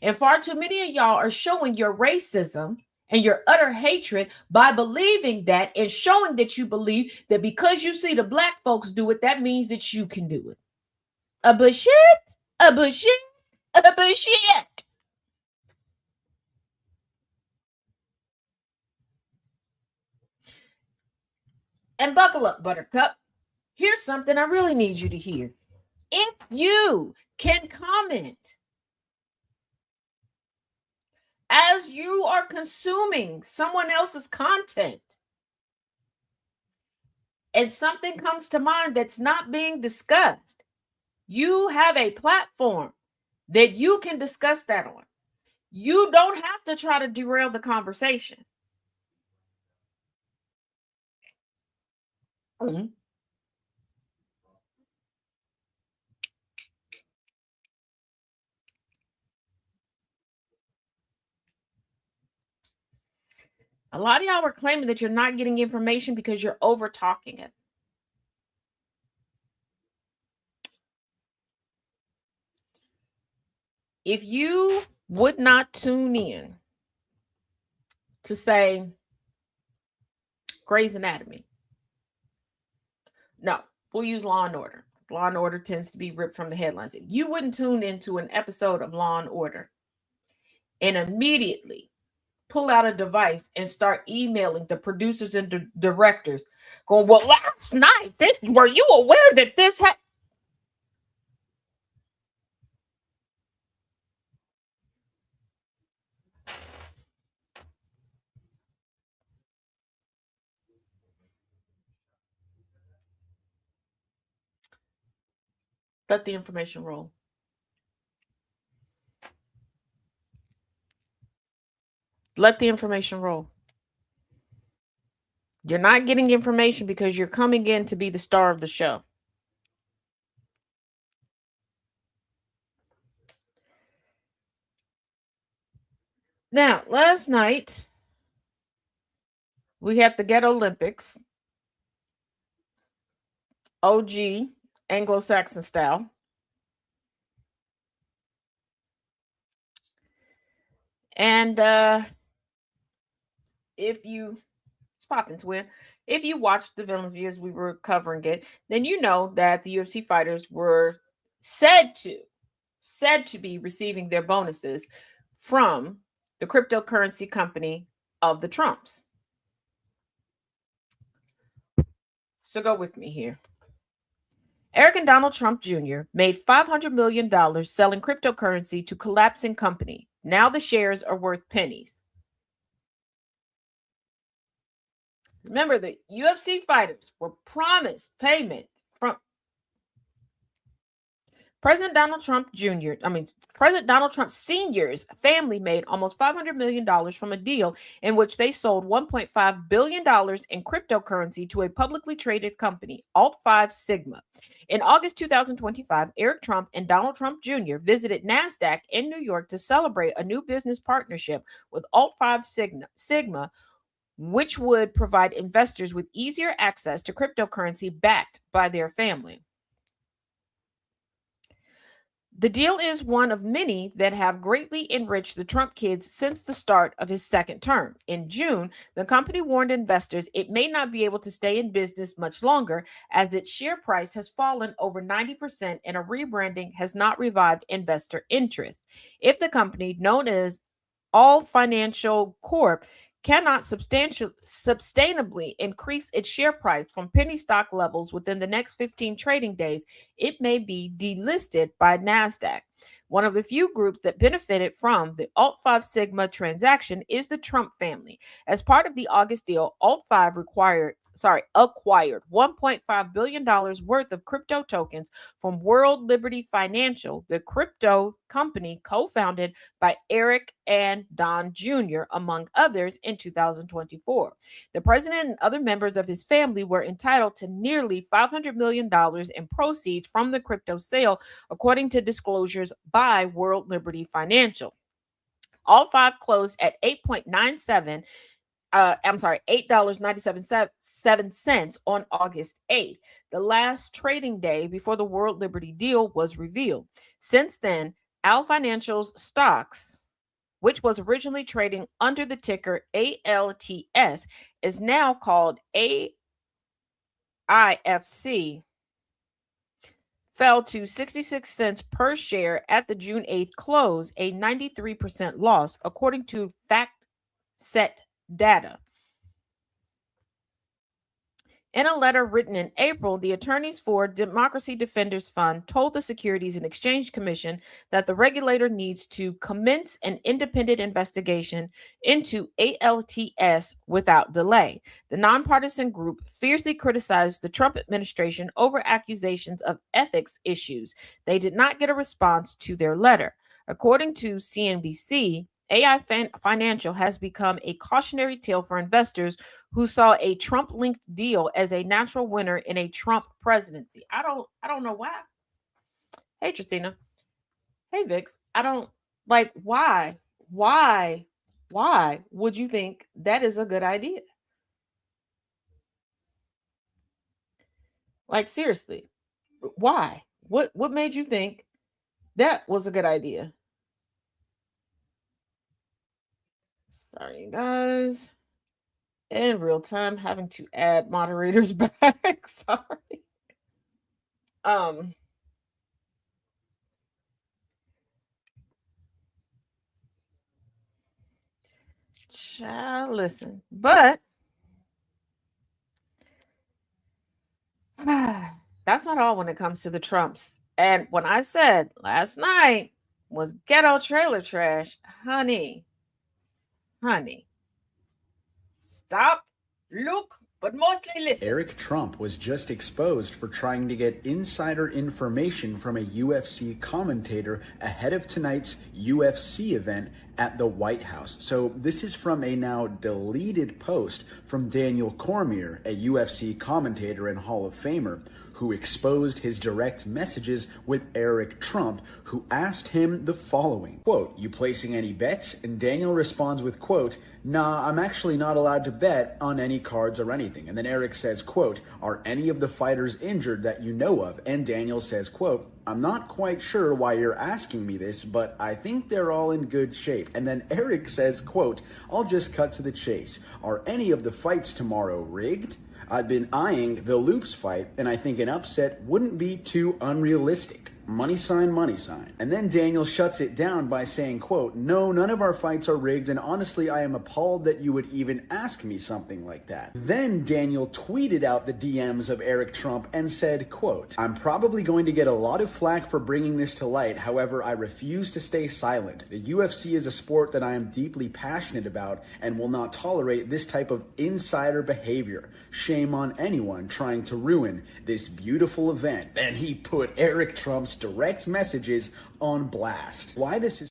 And far too many of y'all are showing your racism and your utter hatred by believing that and showing that you believe that because you see the black folks do it, that means that you can do it. A bullshit, a bullshit, a bullshit. And buckle up, Buttercup. Here's something I really need you to hear. If you can comment as you are consuming someone else's content, and something comes to mind that's not being discussed, you have a platform that you can discuss that on. You don't have to try to derail the conversation. Mm-hmm. A lot of y'all are claiming that you're not getting information because you're over talking it. If you would not tune in to, say, Grey's Anatomy, no, we'll use Law and Order. Law and Order tends to be ripped from the headlines. You wouldn't tune into an episode of Law and Order and immediately pull out a device and start emailing the producers and directors going, well, last night, were you aware that this had? Let the information roll. Let the information roll. You're not getting information because you're coming in to be the star of the show. Now, last night, we had the Ghetto Olympics, OG, Anglo-Saxon style. And if you, it's popping twin, if you watched the film reviews, we were covering it, then you know that the UFC fighters were said to be receiving their bonuses from the cryptocurrency company of the Trumps. So go with me here. Eric and Donald Trump Jr. made $500 million selling cryptocurrency to collapsing company. Now the shares are worth pennies. Remember, the UFC fighters were promised payment from President Donald Trump Sr.'s family made almost $500 million from a deal in which they sold $1.5 billion in cryptocurrency to a publicly traded company, Alt5 Sigma. In August 2025, Eric Trump and Donald Trump Jr. visited NASDAQ in New York to celebrate a new business partnership with Alt5 Sigma, which would provide investors with easier access to cryptocurrency backed by their family. The deal is one of many that have greatly enriched the Trump kids since the start of his second term. In June, the company warned investors it may not be able to stay in business much longer as its share price has fallen over 90% and a rebranding has not revived investor interest. If the company, known as All Financial Corp, cannot sustainably increase its share price from penny stock levels within the next 15 trading days, it may be delisted by NASDAQ. One of the few groups that benefited from the Alt5 Sigma transaction is the Trump family. As part of the August deal, Alt5 acquired $1.5 billion worth of crypto tokens from World Liberty Financial, the crypto company co-founded by Eric and Don Jr., among others, in 2024. The president and other members of his family were entitled to nearly $500 million in proceeds from the crypto sale, according to disclosures by World Liberty Financial. All five closed at $8.97 on August 8th, the last trading day before the World Liberty deal was revealed. Since then, Al Financial's stocks, which was originally trading under the ticker ALTS, is now called AIFC, fell to 66 cents per share at the June 8th close, a 93% loss, according to FactSet data. In a letter written in April, the attorneys for Democracy Defenders Fund told the Securities and Exchange Commission that the regulator needs to commence an independent investigation into ALTS without delay. The nonpartisan group fiercely criticized the Trump administration over accusations of ethics issues. They did not get a response to their letter. According to CNBC, AI Financial has become a cautionary tale for investors who saw a Trump-linked deal as a natural winner in a Trump presidency. I don't know why. Hey, Tristina. Hey, Vix. I don't like why would you think that is a good idea? Like, seriously, why? What made you think that was a good idea? Sorry, guys. In real time, having to add moderators back. Sorry. Child, listen, but that's not all when it comes to the Trumps. And when I said last night was ghetto trailer trash, honey, stop, look, but mostly listen. Eric Trump was just exposed for trying to get insider information from a UFC commentator ahead of tonight's UFC event at the White House. So this is from a now deleted post from Daniel Cormier, a UFC commentator and Hall of Famer, who exposed his direct messages with Eric Trump, who asked him the following, quote, "You placing any bets?" And Daniel responds with, quote, "Nah, I'm actually not allowed to bet on any cards or anything." And then Eric says, quote, "Are any of the fighters injured that you know of?" And Daniel says, quote, "I'm not quite sure why you're asking me this, but I think they're all in good shape." And then Eric says, quote, "I'll just cut to the chase. Are any of the fights tomorrow rigged? I've been eyeing the Loops fight, and I think an upset wouldn't be too unrealistic. Money sign, money sign." And then Daniel shuts it down by saying, quote, "No, none of our fights are rigged, and honestly, I am appalled that you would even ask me something like that." Then Daniel tweeted out the DMs of Eric Trump and said, quote, "I'm probably going to get a lot of flack for bringing this to light. However, I refuse to stay silent. The UFC is a sport that I am deeply passionate about and will not tolerate this type of insider behavior. Shame on anyone trying to ruin this beautiful event." And he put Eric Trump's direct messages on blast. Why this is...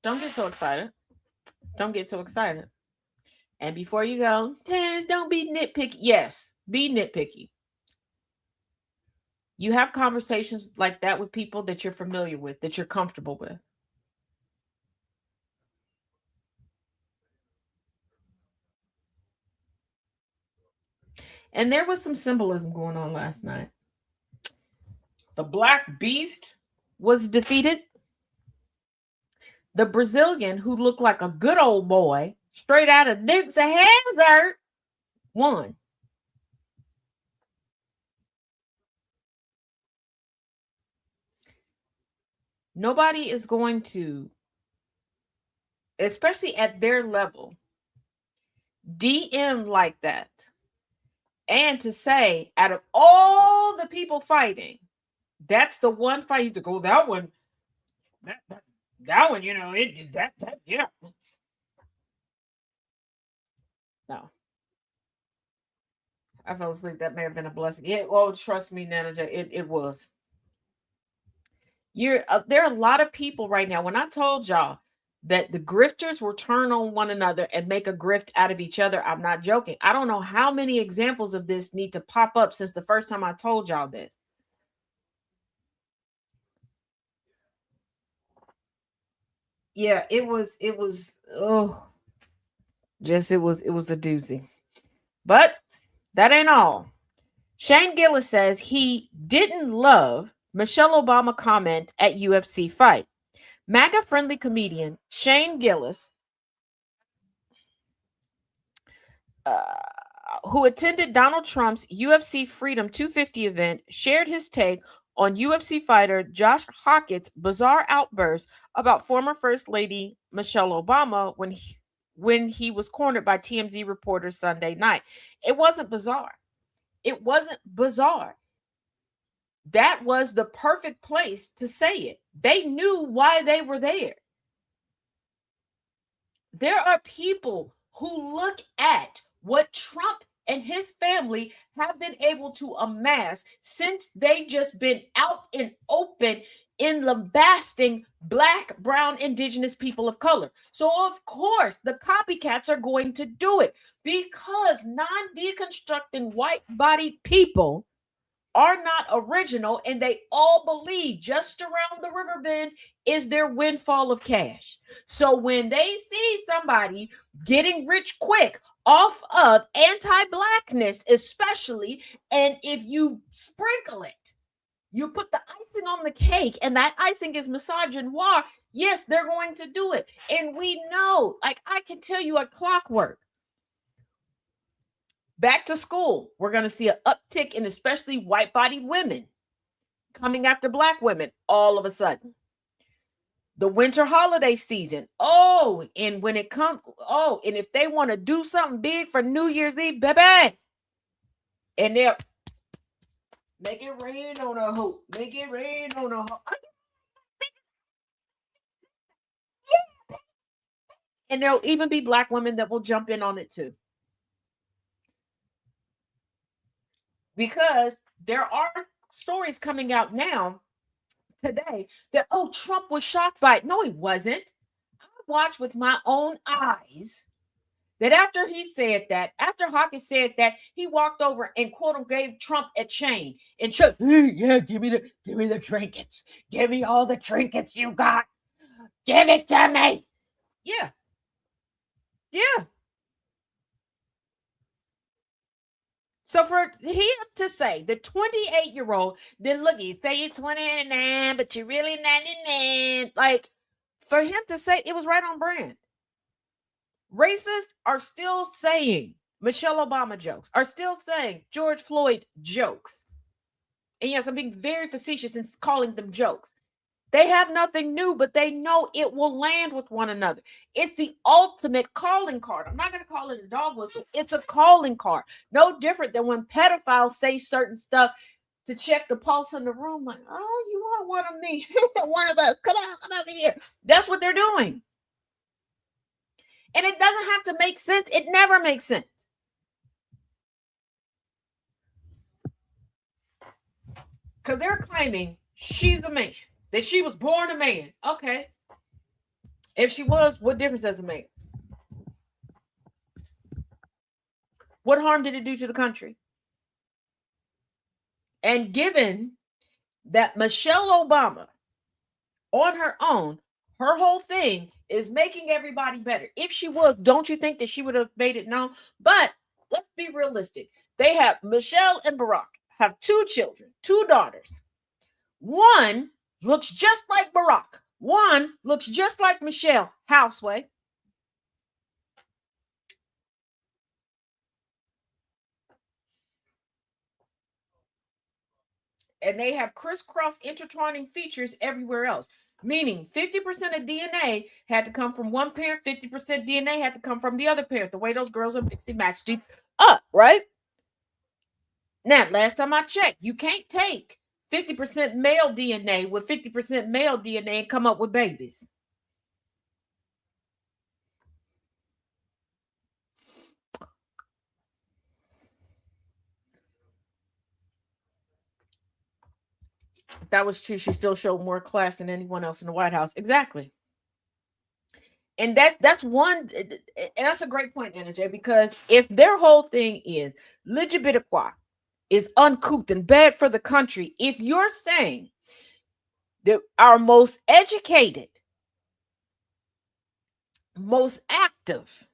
Don't get so excited. Don't get so excited. And before you go, Taz, don't be nitpicky. Yes, be nitpicky. You have conversations like that with people that you're familiar with, that you're comfortable with. And there was some symbolism going on last night. The Black Beast was defeated. The Brazilian, who looked like a good old boy, straight out of Dukes of Hazzard, won. Nobody is going to, especially at their level, DM like that. And to say, out of all the people fighting, that's the one fight you to go, that one, that one, you know, yeah. No. I fell asleep. That may have been a blessing. Trust me, Nana, it was. There are a lot of people right now. When I told y'all that the grifters will turn on one another and make a grift out of each other, I'm not joking. I don't know how many examples of this need to pop up since the first time I told y'all this. Yeah, it was a doozy. But that ain't all. Shane Gillis says he didn't love Michelle Obama comment at UFC fight. MAGA-friendly comedian Shane Gillis, who attended Donald Trump's UFC Freedom 250 event, shared his take on UFC fighter Josh Hockett's bizarre outburst about former First Lady Michelle Obama when he was cornered by TMZ reporters Sunday night. It wasn't bizarre. That was the perfect place to say it. They knew why they were there. There are people who look at what Trump and his family have been able to amass since they just been out in open in lambasting Black, brown, indigenous people of color. So of course the copycats are going to do it because non-deconstructing white-bodied people are not original, and they all believe just around the river bend is their windfall of cash. So when they see somebody getting rich quick off of anti-Blackness, especially, and if you sprinkle it, you put the icing on the cake, and that icing is misogynoir, yes, they're going to do it. And we know, like I can tell you at clockwork, back to school, we're going to see an uptick in especially white-bodied women coming after Black women all of a sudden. The winter holiday season. And when it comes, and if they want to do something big for New Year's Eve, baby, and they'll make it rain on a hoe. Make it rain on a hoe. And there'll even be Black women that will jump in on it too. because there are stories coming out now today that, oh, Trump was shocked by it. No, he wasn't. I watched with my own eyes that after he said that, after Hawkins said that, he walked over and quote unquote gave Trump a chain and Trump, yeah, give me the trinkets, give me all the trinkets you got, give it to me. Yeah. So for him to say the 28-year-old, then look, you say you're 29, but you're really 99. Like, for him to say it was right on brand. Racists are still saying Michelle Obama jokes, are still saying George Floyd jokes. And yes, I'm being very facetious in calling them jokes. They have nothing new, but they know it will land with one another. It's the ultimate calling card. I'm not going to call it a dog whistle. It's a calling card. No different than when pedophiles say certain stuff to check the pulse in the room. Like, oh, you are one of me. One of us. Come on, come over here. That's what they're doing. And it doesn't have to make sense. It never makes sense. Because they're claiming she's a man. That she was born a man. Okay. If she was, what difference does it make? What harm did it do to the country? And given that Michelle Obama, on her own, her whole thing is making everybody better. If she was, don't you think that she would have made it known? But let's be realistic. They have Michelle and Barack have 2 children, 2 daughters. One looks just like Barack. One looks just like Michelle Houseway. And they have crisscross intertwining features everywhere else. Meaning 50% of DNA had to come from one parent, 50% DNA had to come from the other parent. The way those girls are mixing matched up, right? Now, last time I checked, you can't take 50% male DNA with 50% male DNA and come up with babies. If that was true, she still showed more class than anyone else in the White House. Exactly. And that's one, and that's a great point, Anna J, because if their whole thing is LGBTQI is uncouth and bad for the country, if you're saying that our most educated, most active,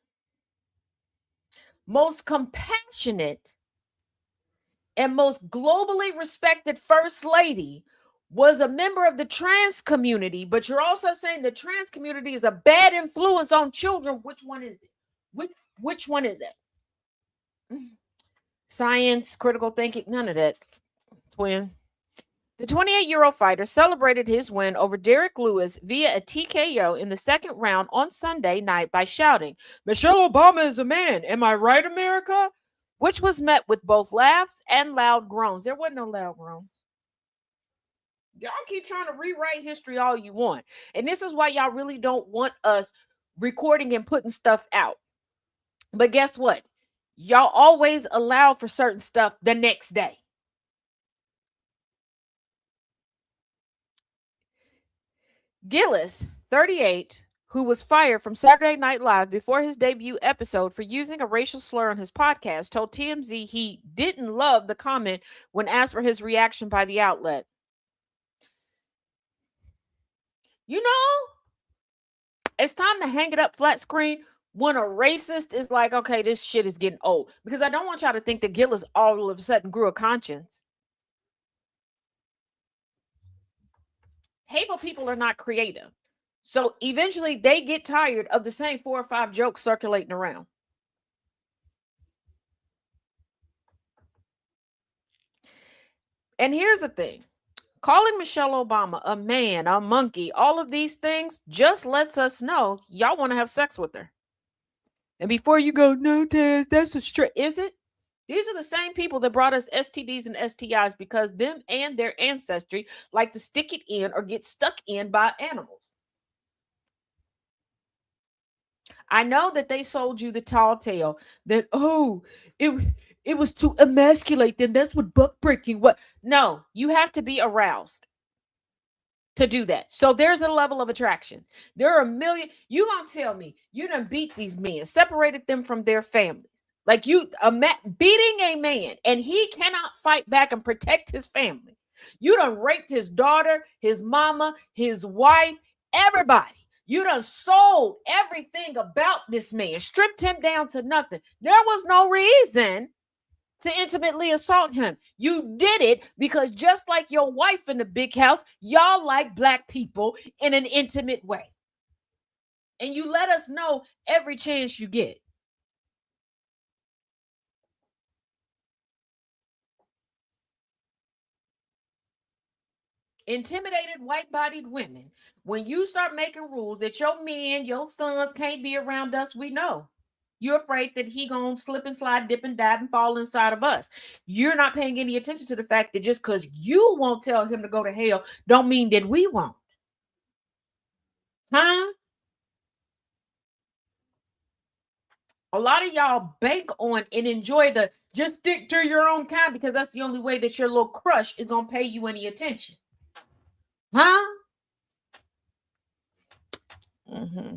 most compassionate, and most globally respected first lady was a member of the trans community, but you're also saying the trans community is a bad influence on children, which one is it? Which one is it? Science, critical thinking, none of that, twin. The 28-year-old fighter celebrated his win over Derek Lewis via a TKO in the second round on Sunday night by shouting, "Michelle Obama is a man. Am I right, America?" Which was met with both laughs and loud groans. There wasn't no loud groans. Y'all keep trying to rewrite history all you want. And this is why y'all really don't want us recording and putting stuff out. But guess what? Y'all always allow for certain stuff the next day. Gillis, 38, who was fired from Saturday Night Live before his debut episode for using a racial slur on his podcast, told TMZ he didn't love the comment when asked for his reaction by the outlet. You know, it's time to hang it up flat screen when a racist is like, okay, this shit is getting old. Because I don't want y'all to think that Gillis all of a sudden grew a conscience. Hateful people are not creative. So eventually they get tired of the same 4 or 5 jokes circulating around. And here's the thing. Calling Michelle Obama a man, a monkey, all of these things just lets us know y'all want to have sex with her. And before you go, no, Taz, that's a straight. Is it? These are the same people that brought us STDs and STIs because them and their ancestry like to stick it in or get stuck in by animals. I know that they sold you the tall tale that, oh, it it was to emasculate them. That's what buck breaking. What? No, you have to be aroused to do that. So there's a level of attraction. There are a million. You gonna tell me you done beat these men, separated them from their families. Like you beating a man and he cannot fight back and protect his family. You done raped his daughter, his mama, his wife, everybody. You done sold everything about this man, stripped him down to nothing. There was no reason to intimately assault him. You did it because just like your wife in the big house, y'all like black people in an intimate way. And you let us know every chance you get. Intimidated white-bodied women. When you start making rules that your men, your sons can't be around us, we know. You're afraid that he gonna slip and slide, dip and dab and fall inside of us. You're not paying any attention to the fact that just because you won't tell him to go to hell don't mean that we won't. Huh? A lot of y'all bank on and enjoy the just stick to your own kind because that's the only way that your little crush is gonna pay you any attention. Huh? Mm-hmm.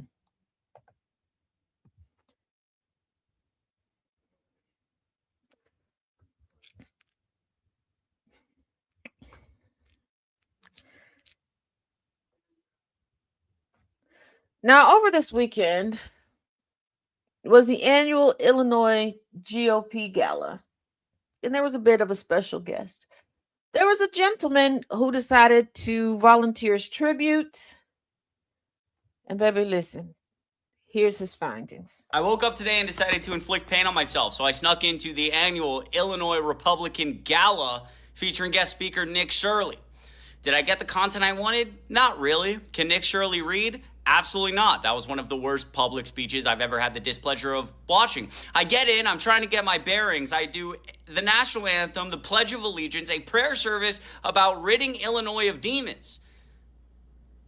Now, over this weekend was the annual Illinois GOP Gala, and there was a bit of a special guest. There was a gentleman who decided to volunteer his tribute. And baby, listen, here's his findings. I woke up today and decided to inflict pain on myself, so I snuck into the annual Illinois Republican Gala featuring guest speaker Nick Shirley. Did I get the content I wanted? Not really. Can Nick Shirley read? Absolutely not. That was one of the worst public speeches I've ever had the displeasure of watching. I get in, I'm trying to get my bearings. I do the national anthem, the Pledge of Allegiance, a prayer service about ridding Illinois of demons.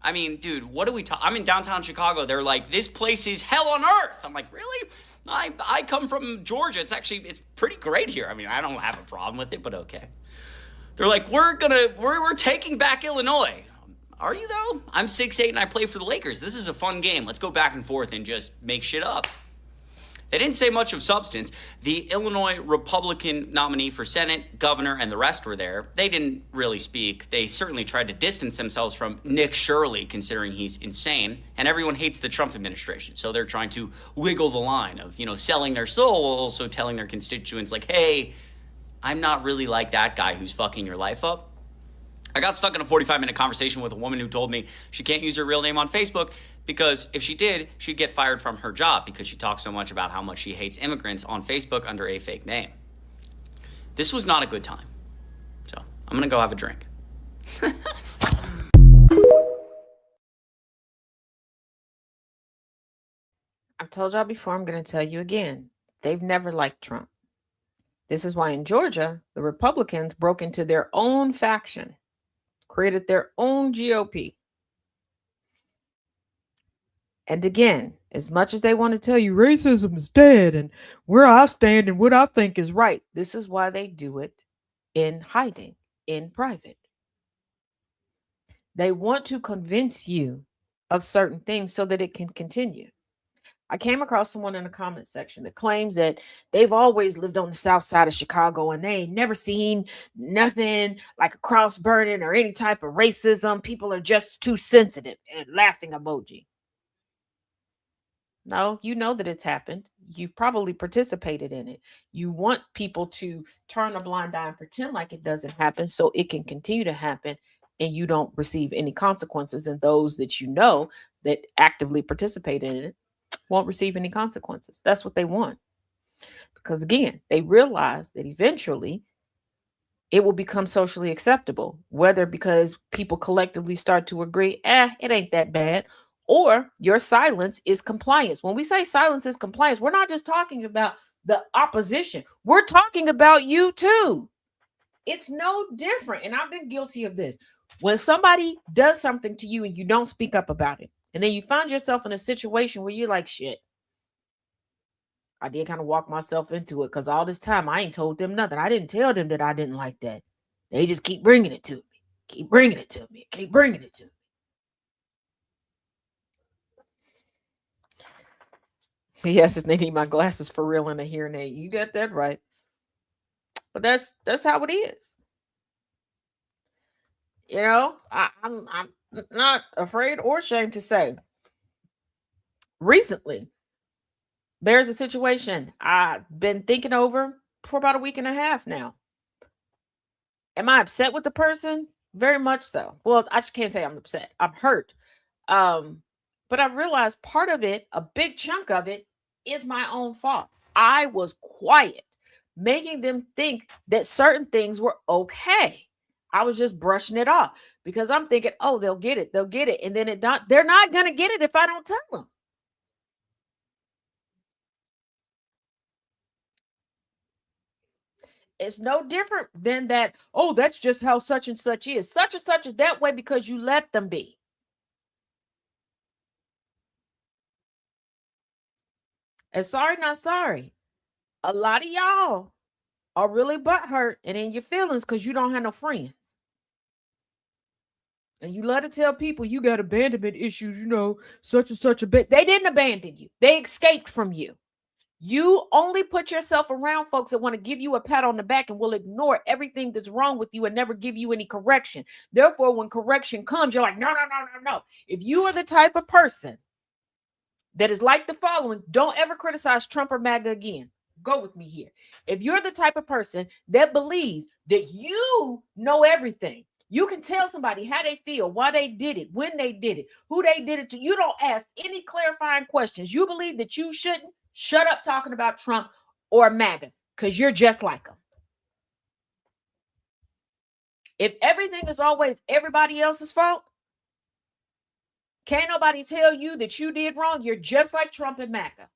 I mean, dude, what are we talking? I'm in downtown Chicago. They're like, this place is hell on earth. I'm like, really? I come from Georgia. It's pretty great here. I mean, I don't have a problem with it, but okay. They're like, we're taking back Illinois. Are you though? I'm 6'8" and I play for the Lakers. This is a fun game. Let's go back and forth and just make shit up. They didn't say much of substance. The Illinois Republican nominee for Senate, governor, and the rest were there. They didn't really speak. They certainly tried to distance themselves from Nick Shirley, considering he's insane. And everyone hates the Trump administration. So they're trying to wiggle the line of, selling their soul, while also telling their constituents, like, hey, I'm not really like that guy who's fucking your life up. I got stuck in a 45-minute conversation with a woman who told me she can't use her real name on Facebook because if she did, she'd get fired from her job because she talks so much about how much she hates immigrants on Facebook under a fake name. This was not a good time. So I'm going to go have a drink. I've told y'all before, I'm going to tell you again. They've never liked Trump. This is why in Georgia, the Republicans broke into their own faction, created their own GOP. And again, as much as they want to tell you racism is dead and where I stand and what I think is right, this is why they do it in hiding, in private. They want to convince you of certain things so that it can continue. I came across someone in the comment section that claims that they've always lived on the south side of Chicago and they ain't never seen nothing like a cross burning or any type of racism. People are just too sensitive, and laughing emoji. No, you know that it's happened. You've probably participated in it. You want people to turn a blind eye and pretend like it doesn't happen so it can continue to happen and you don't receive any consequences. And those that you know that actively participate in it won't receive any consequences. That's what they want. Because again, they realize that eventually it will become socially acceptable, whether because people collectively start to agree, it ain't that bad, or your silence is compliance. When we say silence is compliance, we're not just talking about the opposition. We're talking about you too. It's no different. And I've been guilty of this. When somebody does something to you and you don't speak up about it, and then you find yourself in a situation where you're like, shit, I did kind of walk myself into it because all this time I ain't told them nothing. I didn't tell them that I didn't like that. They just keep bringing it to me. Keep bringing it to me. Keep bringing it to me. Yes, they need my glasses for real and a hearing aid. You got that right. But that's how it is. You know, I'm not afraid or ashamed to say. Recently, there's a situation I've been thinking over for about a week and a half now. Am I upset with the person? Very much so. Well, I just can't say I'm upset. I'm hurt. But I realized part of it, a big chunk of it, is my own fault. I was quiet, making them think that certain things were okay. I was just brushing it off because I'm thinking, oh, they'll get it. They'll get it. And then they're not going to get it if I don't tell them. It's no different than that. Oh, that's just how such and such is. Such and such is that way because you let them be. And sorry, not sorry. A lot of y'all are really butthurt and in your feelings because you don't have no friends. And you love to tell people you got abandonment issues, you know, such and such a bit. They didn't abandon you. They escaped from you. You only put yourself around folks that want to give you a pat on the back and will ignore everything that's wrong with you and never give you any correction. Therefore, when correction comes, you're like, no. If you are the type of person that is like the following, don't ever criticize Trump or MAGA again. Go with me here. If you're the type of person that believes that you know everything, you can tell somebody how they feel, why they did it, when they did it, who they did it to. You don't ask any clarifying questions. You believe that you shouldn't. Shut up talking about Trump or MAGA because you're just like them. If everything is always everybody else's fault, can't nobody tell you that you did wrong. You're just like Trump and MAGA.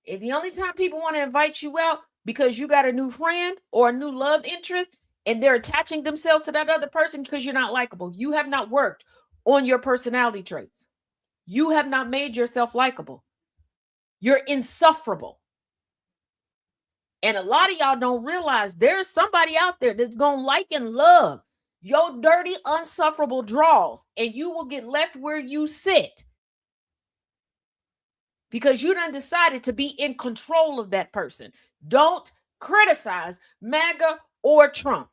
If the only time people want to invite you out because you got a new friend or a new love interest and they're attaching themselves to that other person because you're not likable, you have not worked on your personality traits. You have not made yourself likable. You're insufferable. And a lot of y'all don't realize there's somebody out there that's going to like and love your dirty, unsufferable draws, and you will get left where you sit because you done decided to be in control of that person. Don't criticize MAGA or Trump.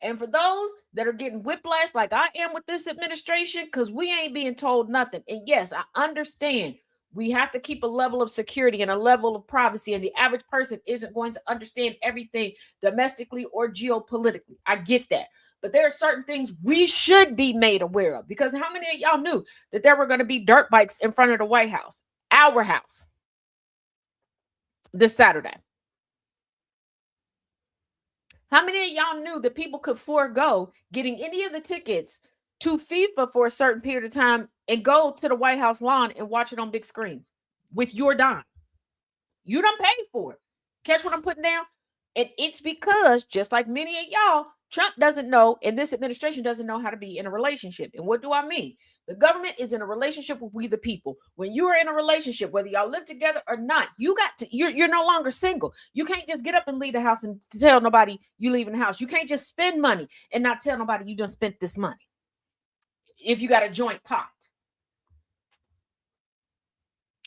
And for those that are getting whiplash like I am with this administration, because we ain't being told nothing. And yes, I understand we have to keep a level of security and a level of privacy, and the average person isn't going to understand everything domestically or geopolitically. I get that. But there are certain things we should be made aware of, because how many of y'all knew that there were going to be dirt bikes in front of the White House, our house, this Saturday? How many of y'all knew that people could forego getting any of the tickets to FIFA for a certain period of time and go to the White House lawn and watch it on big screens with your dime? You done paid for it. Catch what I'm putting down? And it's because, just like many of y'all, Trump doesn't know, and this administration doesn't know how to be in a relationship. And what do I mean? The government is in a relationship with we the people. When you are in a relationship, whether y'all live together or not, you're no longer single. You can't just get up and leave the house and tell nobody you leaving the house. You can't just spend money and not tell nobody you done spent this money if you got a joint pot.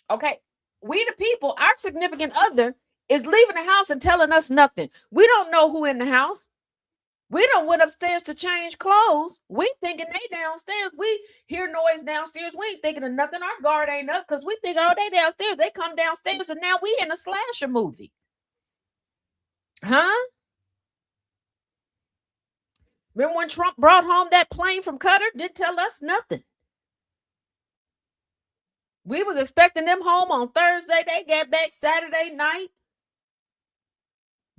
Okay, we the people, our significant other is leaving the house and telling us nothing. We don't know who in the house. We done went upstairs to change clothes. We thinking they downstairs. We hear noise downstairs. We ain't thinking of nothing. Our guard ain't up because we think, oh, they downstairs. They come downstairs and now we in a slasher movie. Huh? Remember when Trump brought home that plane from Qatar? Didn't tell us nothing. We was expecting them home on Thursday. They got back Saturday night.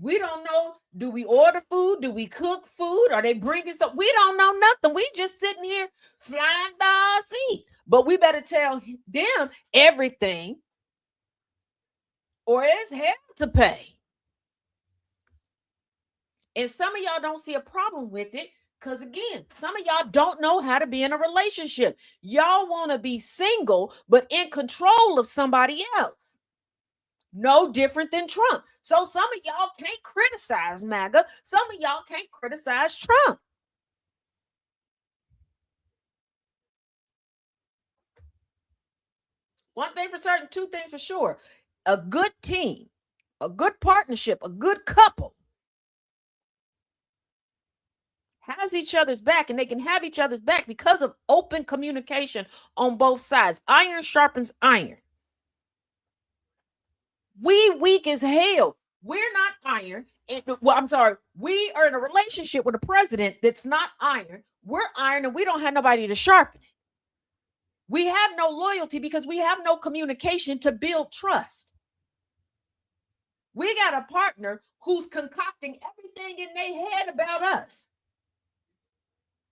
We don't know. Do we order food? Do we cook food? Are they bringing something? We don't know nothing. We just sitting here flying by our seat. But we better tell them everything or it's hell to pay. And some of y'all don't see a problem with it because, again, some of y'all don't know how to be in a relationship. Y'all want to be single, but in control of somebody else. No different than Trump. So some of y'all can't criticize MAGA. Some of y'all can't criticize Trump. One thing for certain, two things for sure. A good team, a good partnership, a good couple has each other's back, and they can have each other's back because of open communication on both sides. Iron sharpens iron. We weak as hell. We're not iron. I'm sorry. We are in a relationship with a president that's not iron. We're iron, and we don't have nobody to sharpen it. We have no loyalty because we have no communication to build trust. We got a partner who's concocting everything in their head about us.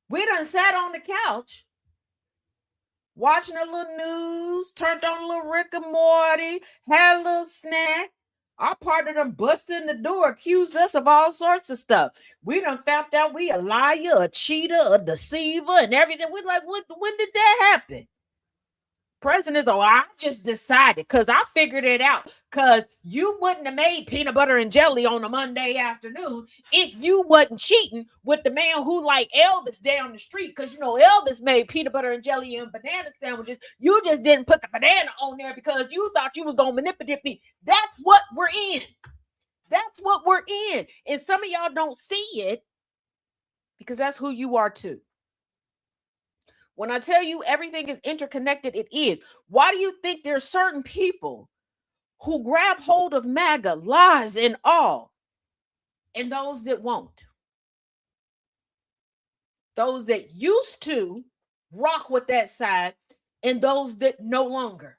We done sat on the couch watching a little news, turned on a little Rick and Morty, had a little snack. Our partner done busted in the door, accused us of all sorts of stuff. We done found out we a liar, a cheater, a deceiver, and everything. We're like, when did that happen? President is, I just decided because I figured it out. Because you wouldn't have made peanut butter and jelly on a Monday afternoon if you wasn't cheating with the man who like Elvis down the street. Because you know Elvis made peanut butter and jelly and banana sandwiches. You just didn't put the banana on there because you thought you was gonna manipulate me. That's what we're in. That's what we're in. And some of y'all don't see it because that's who you are too. When I tell you everything is interconnected, it is. Why do you think there's certain people who grab hold of MAGA, lies and all, and those that won't? Those that used to rock with that side and those that no longer.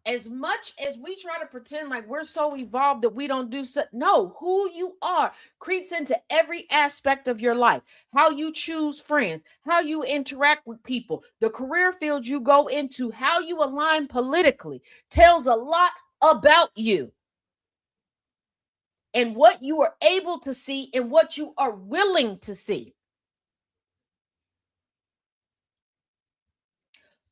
As much as we try to pretend like we're so evolved that we don't do so, no, who you are creeps into every aspect of your life. How you choose friends, how you interact with people, the career field you go into, how you align politically tells a lot about you and what you are able to see and what you are willing to see.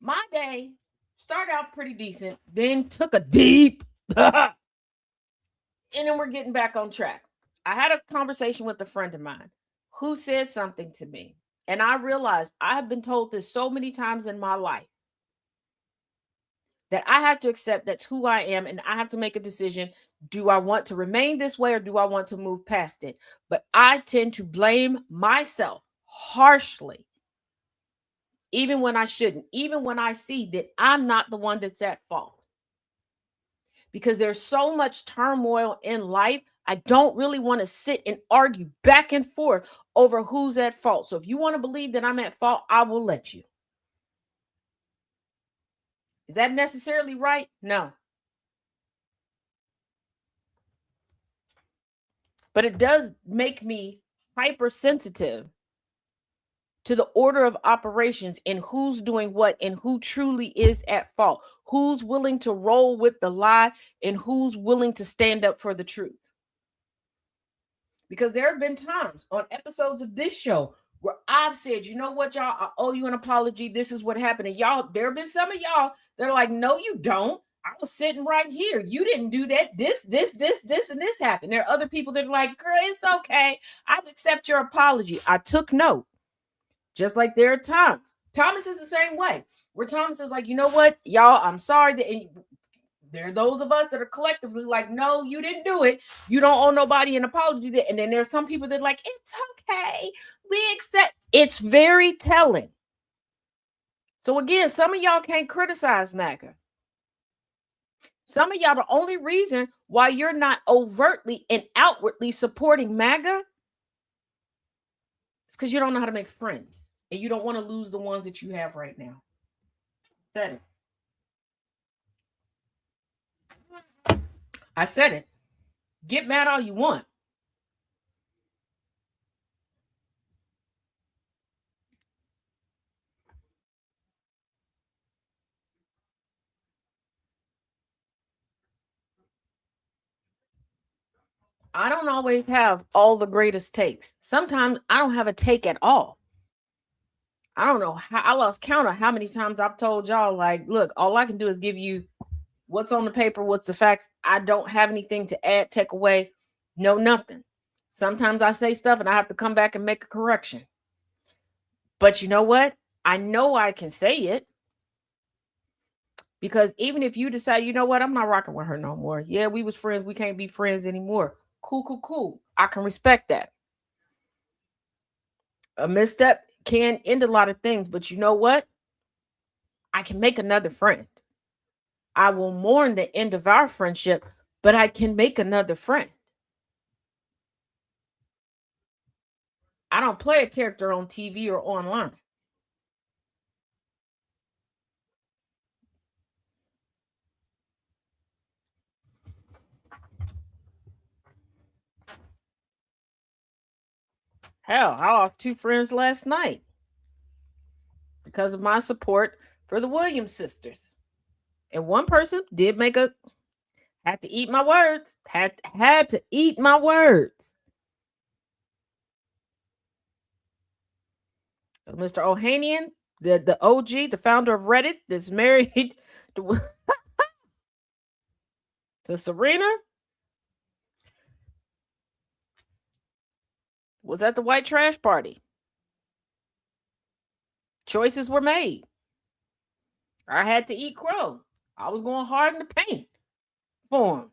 My day started out pretty decent, then took a deep and then we're getting back on track. I had a conversation with a friend of mine who said something to me, and I realized I have been told this so many times in my life that I have to accept that's who I am, and I have to make a decision. Do I want to remain this way or do I want to move past it? But I tend to blame myself harshly, even when I shouldn't, even when I see that I'm not the one that's at fault. Because there's so much turmoil in life, I don't really want to sit and argue back and forth over who's at fault. So if you want to believe that I'm at fault, I will let you. Is that necessarily right? No. But it does make me hypersensitive to the order of operations and who's doing what and who truly is at fault, who's willing to roll with the lie and who's willing to stand up for the truth. Because there have been times on episodes of this show where I've said, you know what, y'all, I owe you an apology. This is what happened. And y'all, there have been some of y'all that are like, no, you don't. I was sitting right here. You didn't do that. This, and this happened. There are other people that are like, girl, it's okay. I accept your apology. I took note. Just like there are times. Thomas is the same way. Where Thomas is like, you know what, y'all, I'm sorry that there are those of us that are collectively like, no, you didn't do it. You don't owe nobody an apology. And then there's some people that are like, it's okay. We accept. It's very telling. So again, some of y'all can't criticize MAGA. Some of y'all, the only reason why you're not overtly and outwardly supporting MAGA is because you don't know how to make friends. And you don't want to lose the ones that you have right now. Said it. I said it. Get mad all you want. I don't always have all the greatest takes. Sometimes I don't have a take at all. I don't know how, I lost count of how many times I've told y'all, like, look, all I can do is give you what's on the paper, what's the facts. I don't have anything to add, take away, no nothing. Sometimes I say stuff and I have to come back and make a correction. But you know what? I know I can say it. Because even if you decide, you know what, I'm not rocking with her no more. Yeah, we was friends. We can't be friends anymore. Cool. I can respect that. A misstep can end a lot of things, but you know what? I can make another friend. I will mourn the end of our friendship, but I can make another friend. I don't play a character on TV or online. Hell, I lost 2 friends last night because of my support for the Williams sisters. And one person did had to eat my words. Had to eat my words. Mr. Ohanian, the OG, the founder of Reddit, that's married to Serena, was at the white trash party. Choices were made. I had to eat crow. I was going hard in the paint for him.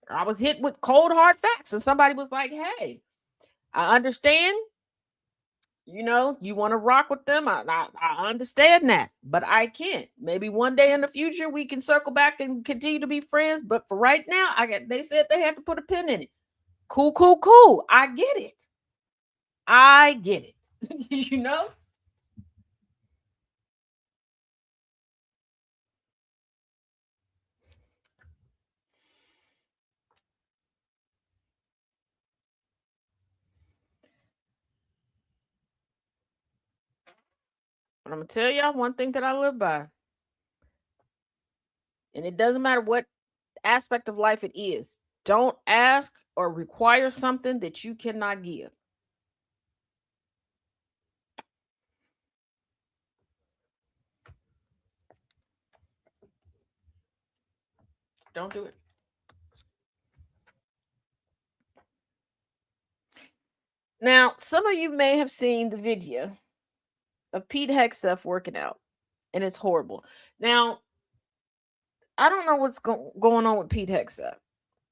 I was hit with cold, hard facts, and somebody was like, hey, I understand. You know, you want to rock with them. I understand that, but I can't. Maybe one day in the future we can circle back and continue to be friends. But for right now, they said they had to put a pin in it. Cool. I get it. You know? But I'm going to tell y'all one thing that I live by. And it doesn't matter what aspect of life it is. Don't ask or require something that you cannot give. Don't do it. Now, some of you may have seen the video of Pete Hegseth working out, and it's horrible. Now, I don't know what's going on with Pete Hegseth,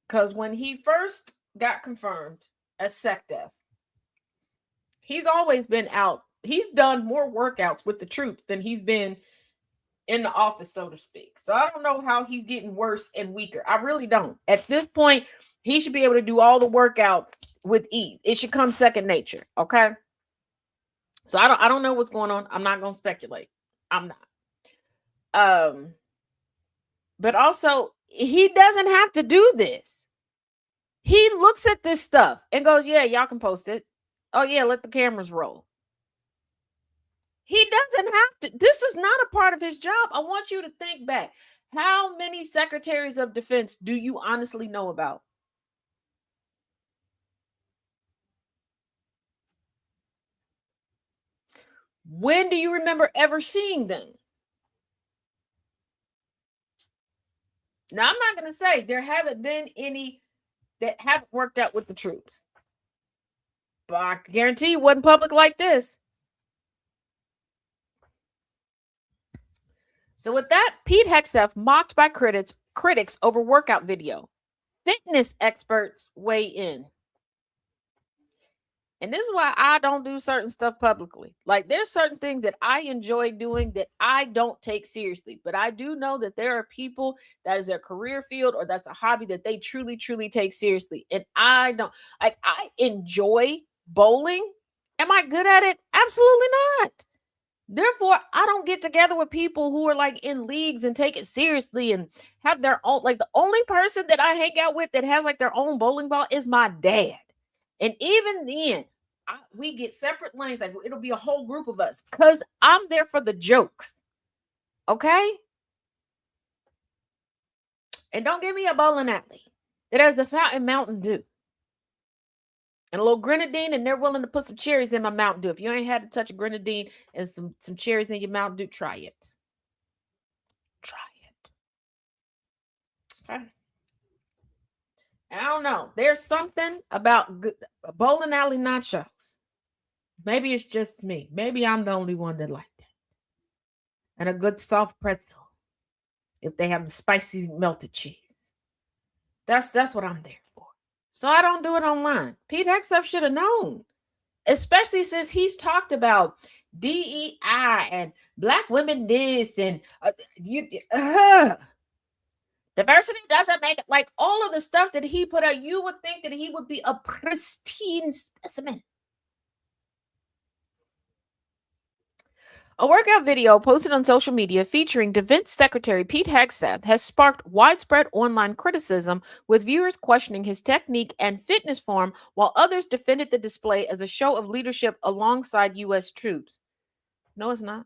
because when he first got confirmed as SecDef, he's always been out. He's done more workouts with the troops than he's been in the office, so to speak. So I don't know how he's getting worse and weaker. I really don't. At this point, he should be able to do all the workouts with ease. It should come second nature. Okay. So I don't know what's going on. I'm not going to speculate. I'm not. But also, he doesn't have to do this. He looks at this stuff and goes, yeah, y'all can post it. Oh yeah, let the cameras roll. He doesn't have to. This is not a part of his job. I want you to think back. How many secretaries of defense do you honestly know about? When do you remember ever seeing them? Now, I'm not going to say there haven't been any that haven't worked out with the troops. But I guarantee you it wasn't public like this. So with that, Pete Hegseth mocked by critics over workout video. Fitness experts weigh in. And this is why I don't do certain stuff publicly. Like, there's certain things that I enjoy doing that I don't take seriously. But I do know that there are people that is their career field or that's a hobby that they truly, truly take seriously. And I don't. Like, I enjoy bowling. Am I good at it? Absolutely not. Therefore, I don't get together with people who are like in leagues and take it seriously and have their own. Like, the only person that I hang out with that has like their own bowling ball is my dad. And even then, we get separate lanes. Like, it'll be a whole group of us because I'm there for the jokes. Okay? And don't give me a bowling alley that has the Fountain Mountain Dew. and a little grenadine, and they're willing to put some cherries in my Mountain Dew. If you ain't had to touch a grenadine and some cherries in your Mountain Dew, try it. Try it. Okay. I don't know. There's something about bowling alley nachos. Maybe it's just me. Maybe I'm the only one that like that. And a good soft pretzel, if they have the spicy melted cheese. That's what I'm there for. So I don't do it online. Pete Hegseth should have known, especially since he's talked about DEI and black women this and diversity doesn't make it, like all of the stuff that he put out. You would think that he would be a pristine specimen. A workout video posted on social media featuring Defense Secretary Pete Hegseth has sparked widespread online criticism, with viewers questioning his technique and fitness form, while others defended the display as a show of leadership alongside U.S. troops. No, it's not.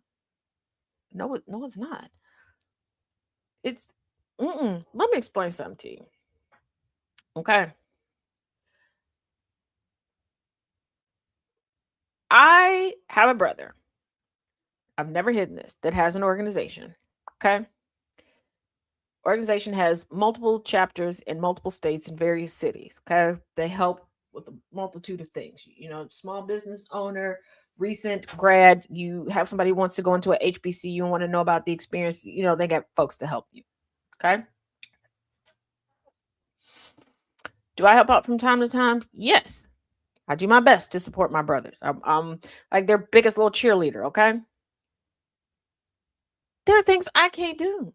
No, it's not. It's, let me explain something to you. Okay. I have a brother. I've never hidden this, that has an organization. Okay. Organization has multiple chapters in multiple states and various cities. Okay. They help with a multitude of things. You know, small business owner, recent grad, you have somebody who wants to go into a HBCU, you want to know about the experience, you know, they got folks to help you. Okay. Do I help out from time to time? Yes. I do my best to support my brothers. I'm like their biggest little cheerleader. Okay. There are things I can't do.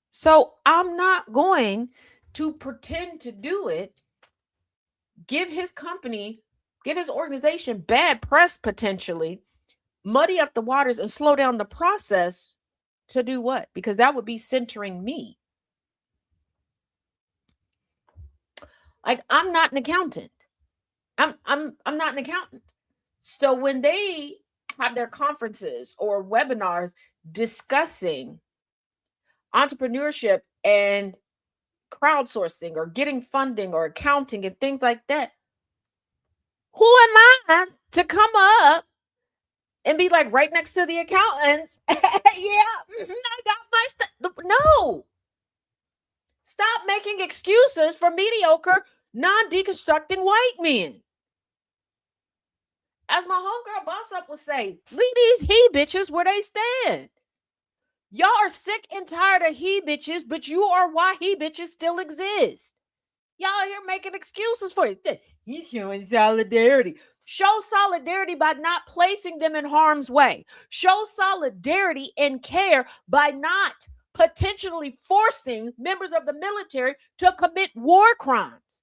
So I'm not going to pretend to do it, give his company, give his organization bad press potentially, muddy up the waters and slow down the process to do what? Because that would be centering me. Like, I'm not an accountant. I'm not an accountant. So when they have their conferences or webinars discussing entrepreneurship and crowdsourcing or getting funding or accounting and things like that, who am I to come up and be like right next to the accountants? Yeah, I got my stuff. No. Stop making excuses for mediocre, non-deconstructing white men. As my homegirl boss up would say, leave these he bitches where they stand. Y'all are sick and tired of he bitches, but you are why he bitches still exist. Y'all here making excuses for it. He's showing solidarity. Show solidarity by not placing them in harm's way. Show solidarity and care by not potentially forcing members of the military to commit war crimes.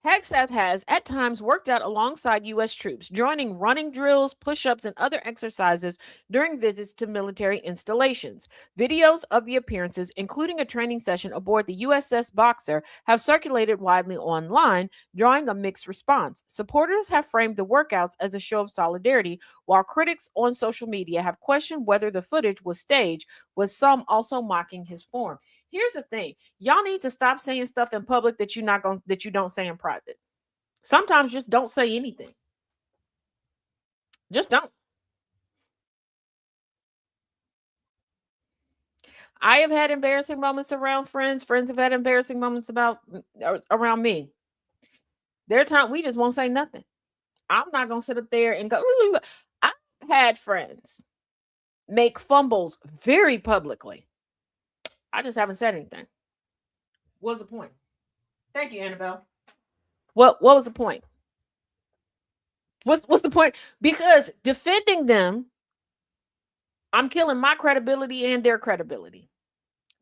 Hegseth has at times worked out alongside U.S. troops, joining running drills, push-ups, and other exercises during visits to military installations. Videos of the appearances, including a training session aboard the USS Boxer, have circulated widely online, drawing a mixed response. Supporters have framed the workouts as a show of solidarity, while critics on social media have questioned whether the footage was staged, with some also mocking his form. Here's the thing. Y'all need to stop saying stuff in public that you don't say in private. Sometimes just don't say anything. Just don't. I have had embarrassing moments around friends. Friends have had embarrassing moments around me. There are times we just won't say nothing. I'm not going to sit up there and go. I've had friends make fumbles very publicly. I just haven't said anything. What's the point? Thank you, Annabelle. What was the point? What's the point? Because defending them, I'm killing my credibility and their credibility.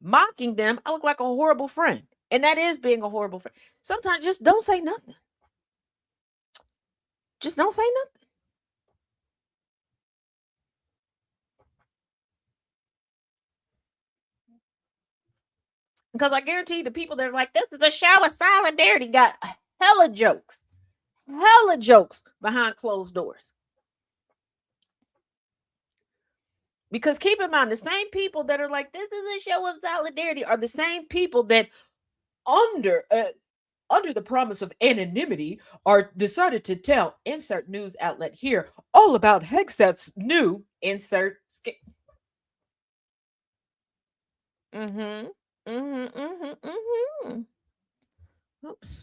Mocking them, I look like a horrible friend. And that is being a horrible friend. Sometimes just don't say nothing. Just don't say nothing. Because I guarantee the people that are like, this is a show of solidarity, got hella jokes behind closed doors. Because keep in mind, the same people that are like, this is a show of solidarity, are the same people that under the promise of anonymity are decided to tell insert news outlet here all about Hegstad's new insert. Mm-hmm. Mm-hmm. Mm-hmm. Mm-hmm. Oops.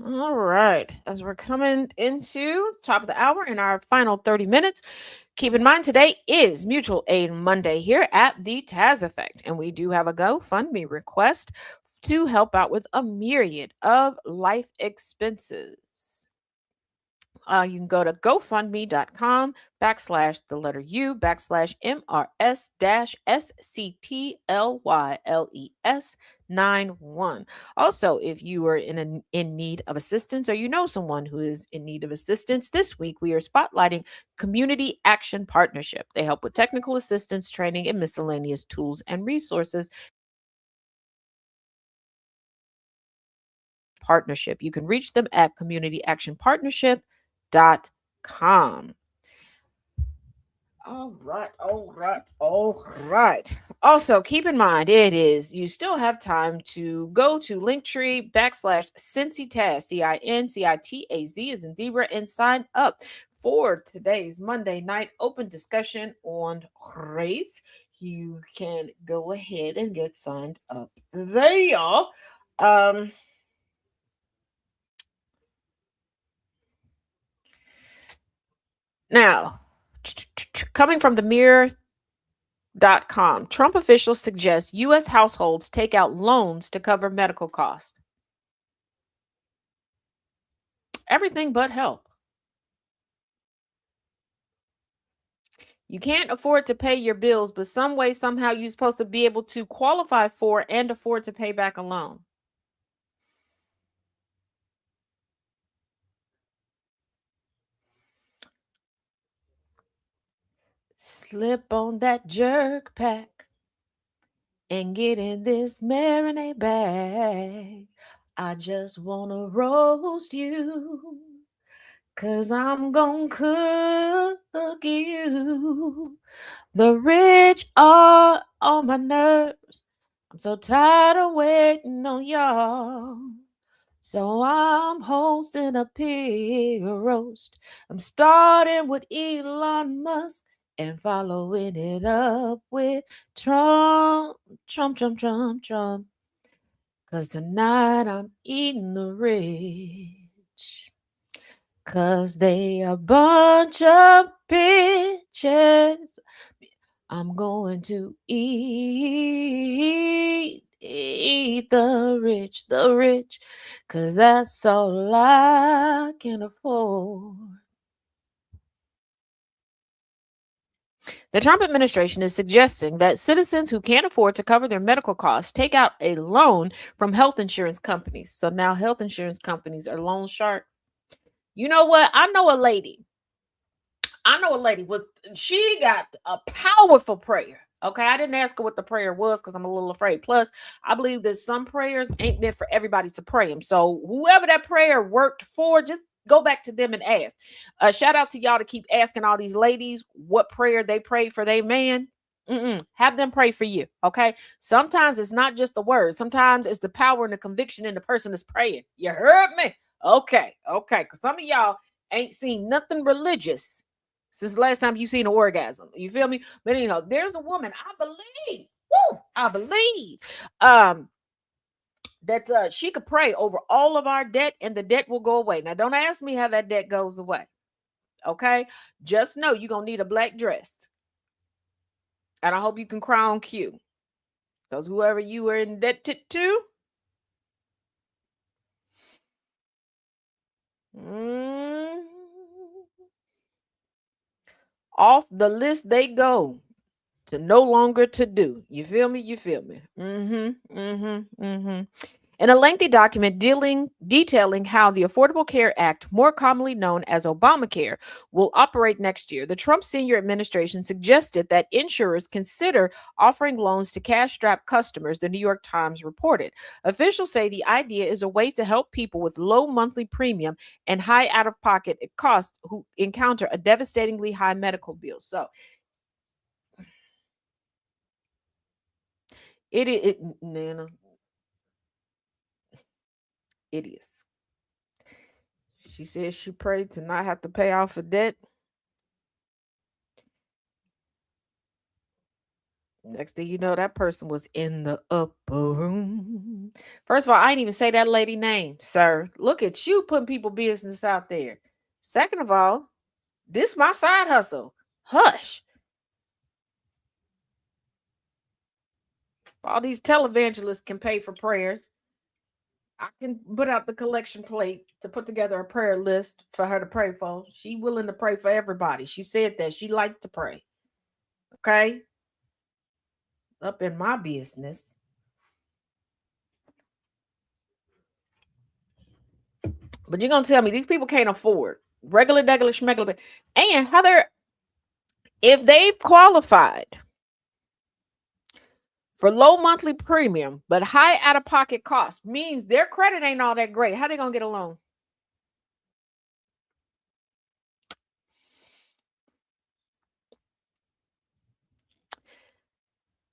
All right. As we're coming into top of the hour in our final 30 minutes, keep in mind today is Mutual Aid Monday here at the Taz Effect, and we do have a GoFundMe request to help out with a myriad of life expenses. You can go to gofundme.com/MRS-SCTLYLES91. Also, if you are in need of assistance or you know someone who is in need of assistance, this week we are spotlighting Community Action Partnership. They help with technical assistance, training, and miscellaneous tools and resources. Partnership. You can reach them at communityactionpartnership.com. All right. Also, keep in mind, you still have time to go to Linktree /CincyTaz, CINCITAZ is in Zebra, and sign up for today's Monday night open discussion on race. You can go ahead and get signed up there, y'all. Now, coming from the Mirror.com, Trump officials suggest U.S. households take out loans to cover medical costs. Everything but help. You can't afford to pay your bills, but some way, somehow, you're supposed to be able to qualify for and afford to pay back a loan. Slip on that jerk pack and get in this marinade bag. I just want to roast you, 'cause I'm gonna cook you. The rich are on my nerves. I'm so tired of waiting on y'all. So I'm hosting a pig roast. I'm starting with Elon Musk and following it up with Trump. 'Cause tonight I'm eating the rich. 'Cause they a bunch of bitches. I'm going to eat the rich, 'cause that's all I can afford. The Trump administration is suggesting that citizens who can't afford to cover their medical costs take out a loan from health insurance companies. So now health insurance companies are loan sharks. You know what? I know a lady with she got a powerful prayer. Okay, I didn't ask her what the prayer was because I'm a little afraid. Plus, I believe that some prayers ain't meant for everybody to pray them. So whoever that prayer worked for, just go back to them and ask. Shout out to y'all to keep asking all these ladies what prayer they prayed for their man. Have them pray for you. Okay. Sometimes it's not just the words. Sometimes it's the power and the conviction in the person that's praying. You heard me? Okay. Because some of y'all ain't seen nothing religious since the last time you seen an orgasm. You feel me? But there's a woman, I believe that she could pray over all of our debt and the debt will go away. Now, don't ask me how that debt goes away. Okay? Just know you're going to need a black dress. And I hope you can cry on cue. Because whoever you were indebted to, off the list they go to no longer to do. You feel me? In a lengthy document detailing how the Affordable Care Act, more commonly known as Obamacare, will operate next year, the Trump senior administration suggested that insurers consider offering loans to cash-strapped customers, the New York Times reported. Officials say the idea is a way to help people with low monthly premium and high out-of-pocket costs who encounter a devastatingly high medical bill. So Nana, it is. She says she prayed to not have to pay off a debt. Next thing you know, that person was in the upper room. First of all, I didn't even say that lady name, sir. Look at you putting people business out there. Second of all, this my side hustle. Hush. All these televangelists can pay for prayers. I can put out the collection plate to put together a prayer list for her to pray for. She willing to pray for everybody. She said that she liked to pray. Okay? Up in my business. But you're gonna tell me these people can't afford regular schmegular, and how they're, if they've qualified for low monthly premium but high out-of-pocket costs, means their credit ain't all that great. How they gonna get a loan?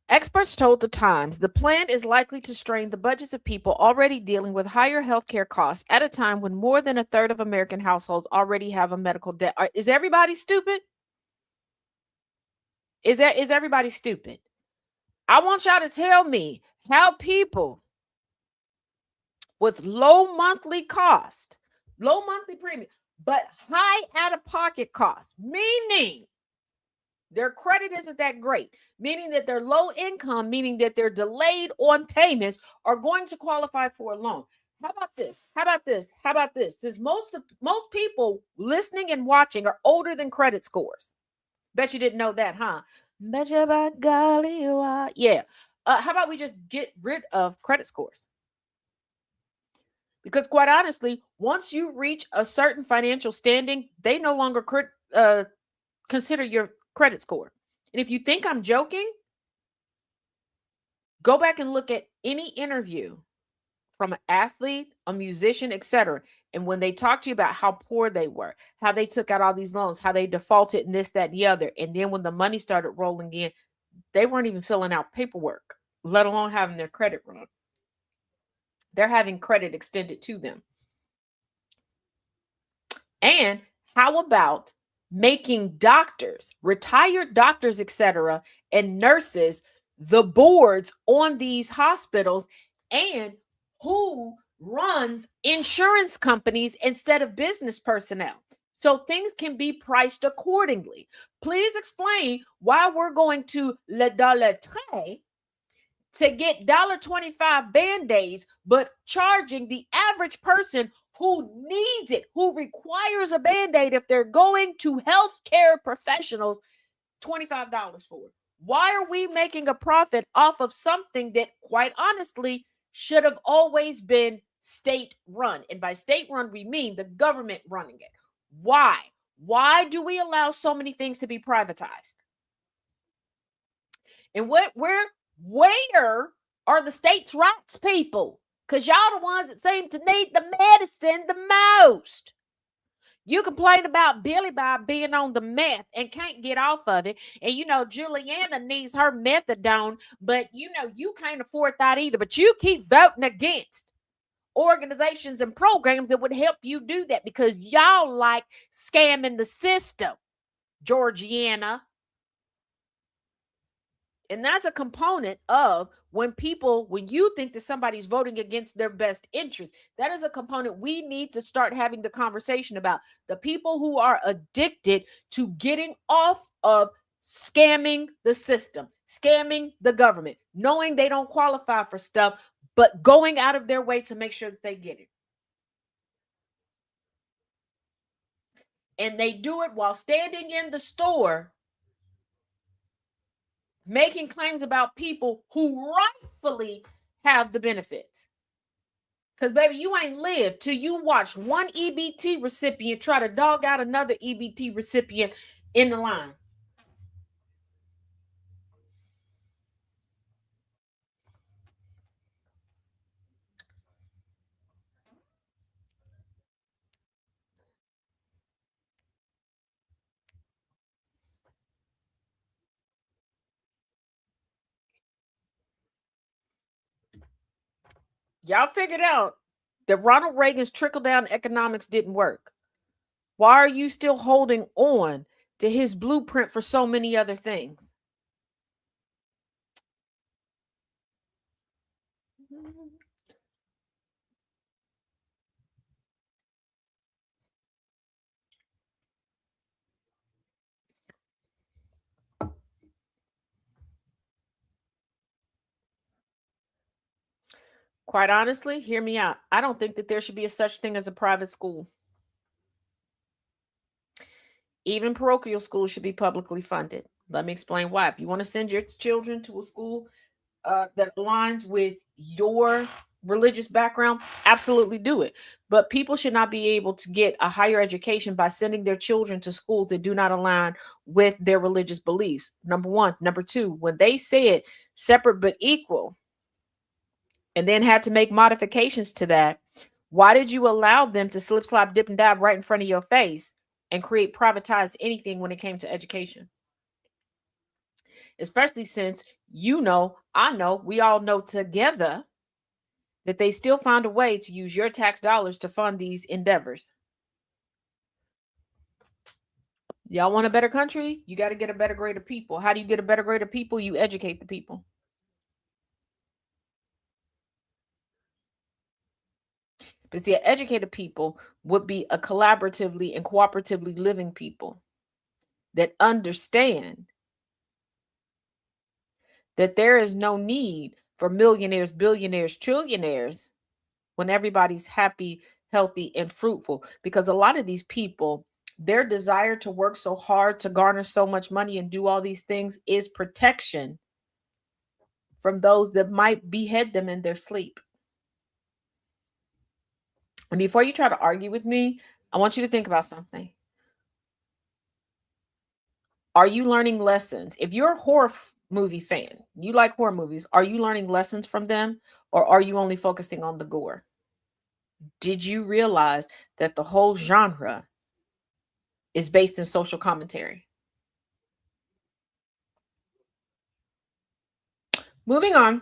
Experts told the Times the plan is likely to strain the budgets of people already dealing with higher healthcare costs at a time when more than a third of American households already have a medical debt. Is everybody stupid? Is everybody stupid? I want y'all to tell me how people with low monthly cost, low monthly premium, but high out-of-pocket costs, meaning their credit isn't that great, meaning that they're low income, meaning that they're delayed on payments, are going to qualify for a loan. How about this? How about this? How about this? Since most people listening and watching are older than credit scores. Bet you didn't know that, huh? Bet you by golly you are. Yeah. How about we just get rid of credit scores? Because quite honestly, once you reach a certain financial standing, they no longer consider your credit score. And if you think I'm joking, go back and look at any interview from an athlete, a musician, etc. And when they talk to you about how poor they were, how they took out all these loans, how they defaulted and this, that, and the other. And then when the money started rolling in, they weren't even filling out paperwork, let alone having their credit run. They're having credit extended to them. And how about making doctors, retired doctors, etc., and nurses the boards on these hospitals, and who runs insurance companies instead of business personnel, so things can be priced accordingly. Please explain why we're going to Le Dollar Trait to get $1.25 Band-Aids, but charging the average person who needs it, who requires a Band-Aid if they're going to healthcare professionals, $25 for it. Why are we making a profit off of something that, quite honestly, should have always been state run? And by state run, we mean the government running it. Why? Why do we allow so many things to be privatized? And where are the states' rights people? Because y'all the ones that seem to need the medicine the most. You complain about Billy Bob being on the meth and can't get off of it. And, Juliana needs her methadone, but, you can't afford that either. But you keep voting against organizations and programs that would help you do that because y'all like scamming the system, Georgiana. And that's a component of when you think that somebody's voting against their best interest, that is a component we need to start having the conversation about. The people who are addicted to getting off of scamming the system, scamming the government, knowing they don't qualify for stuff, but going out of their way to make sure that they get it. And they do it while standing in the store making claims about people who rightfully have the benefits. Because, baby, you ain't lived till you watch one EBT recipient try to dog out another EBT recipient in the line. Y'all figured out that Ronald Reagan's trickle-down economics didn't work. Why are you still holding on to his blueprint for so many other things? Quite honestly, hear me out. I don't think that there should be a such thing as a private school. Even parochial schools should be publicly funded. Let me explain why. If you want to send your children to a school that aligns with your religious background, absolutely do it. But people should not be able to get a higher education by sending their children to schools that do not align with their religious beliefs. Number one. Number two, when they said separate but equal, and then had to make modifications to that, why did you allow them to slip, slop, dip, and dab right in front of your face and create privatized anything when it came to education? Especially since I know, we all know together that they still found a way to use your tax dollars to fund these endeavors. Y'all want a better country? You got to get a better grade of people. How do you get a better grade of people? You educate the people. But see, educated people would be a collaboratively and cooperatively living people that understand that there is no need for millionaires, billionaires, trillionaires when everybody's happy, healthy, and fruitful. Because a lot of these people, their desire to work so hard to garner so much money and do all these things is protection from those that might behead them in their sleep. And before you try to argue with me, I want you to think about something. Are you learning lessons? If you're a horror movie fan, you like horror movies, are you learning lessons from them, or are you only focusing on the gore? Did you realize that the whole genre is based in social commentary? Moving on,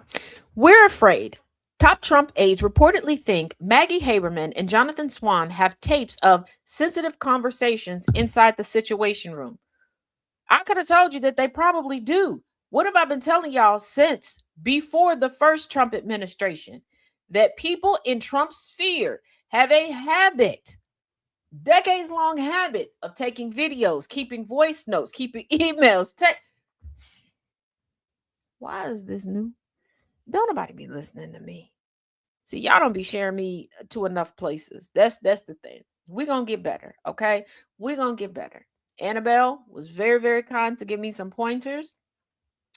we're afraid. Top Trump aides reportedly think Maggie Haberman and Jonathan Swan have tapes of sensitive conversations inside the Situation Room. I could have told you that they probably do. What have I been telling y'all since before the first Trump administration? That people in Trump's sphere have a habit, decades-long habit of taking videos, keeping voice notes, keeping emails. Why is this new? Don't nobody be listening to me. See, y'all don't be sharing me to enough places. That's the thing. We're going to get better, okay? We're going to get better. Annabelle was very, very kind to give me some pointers.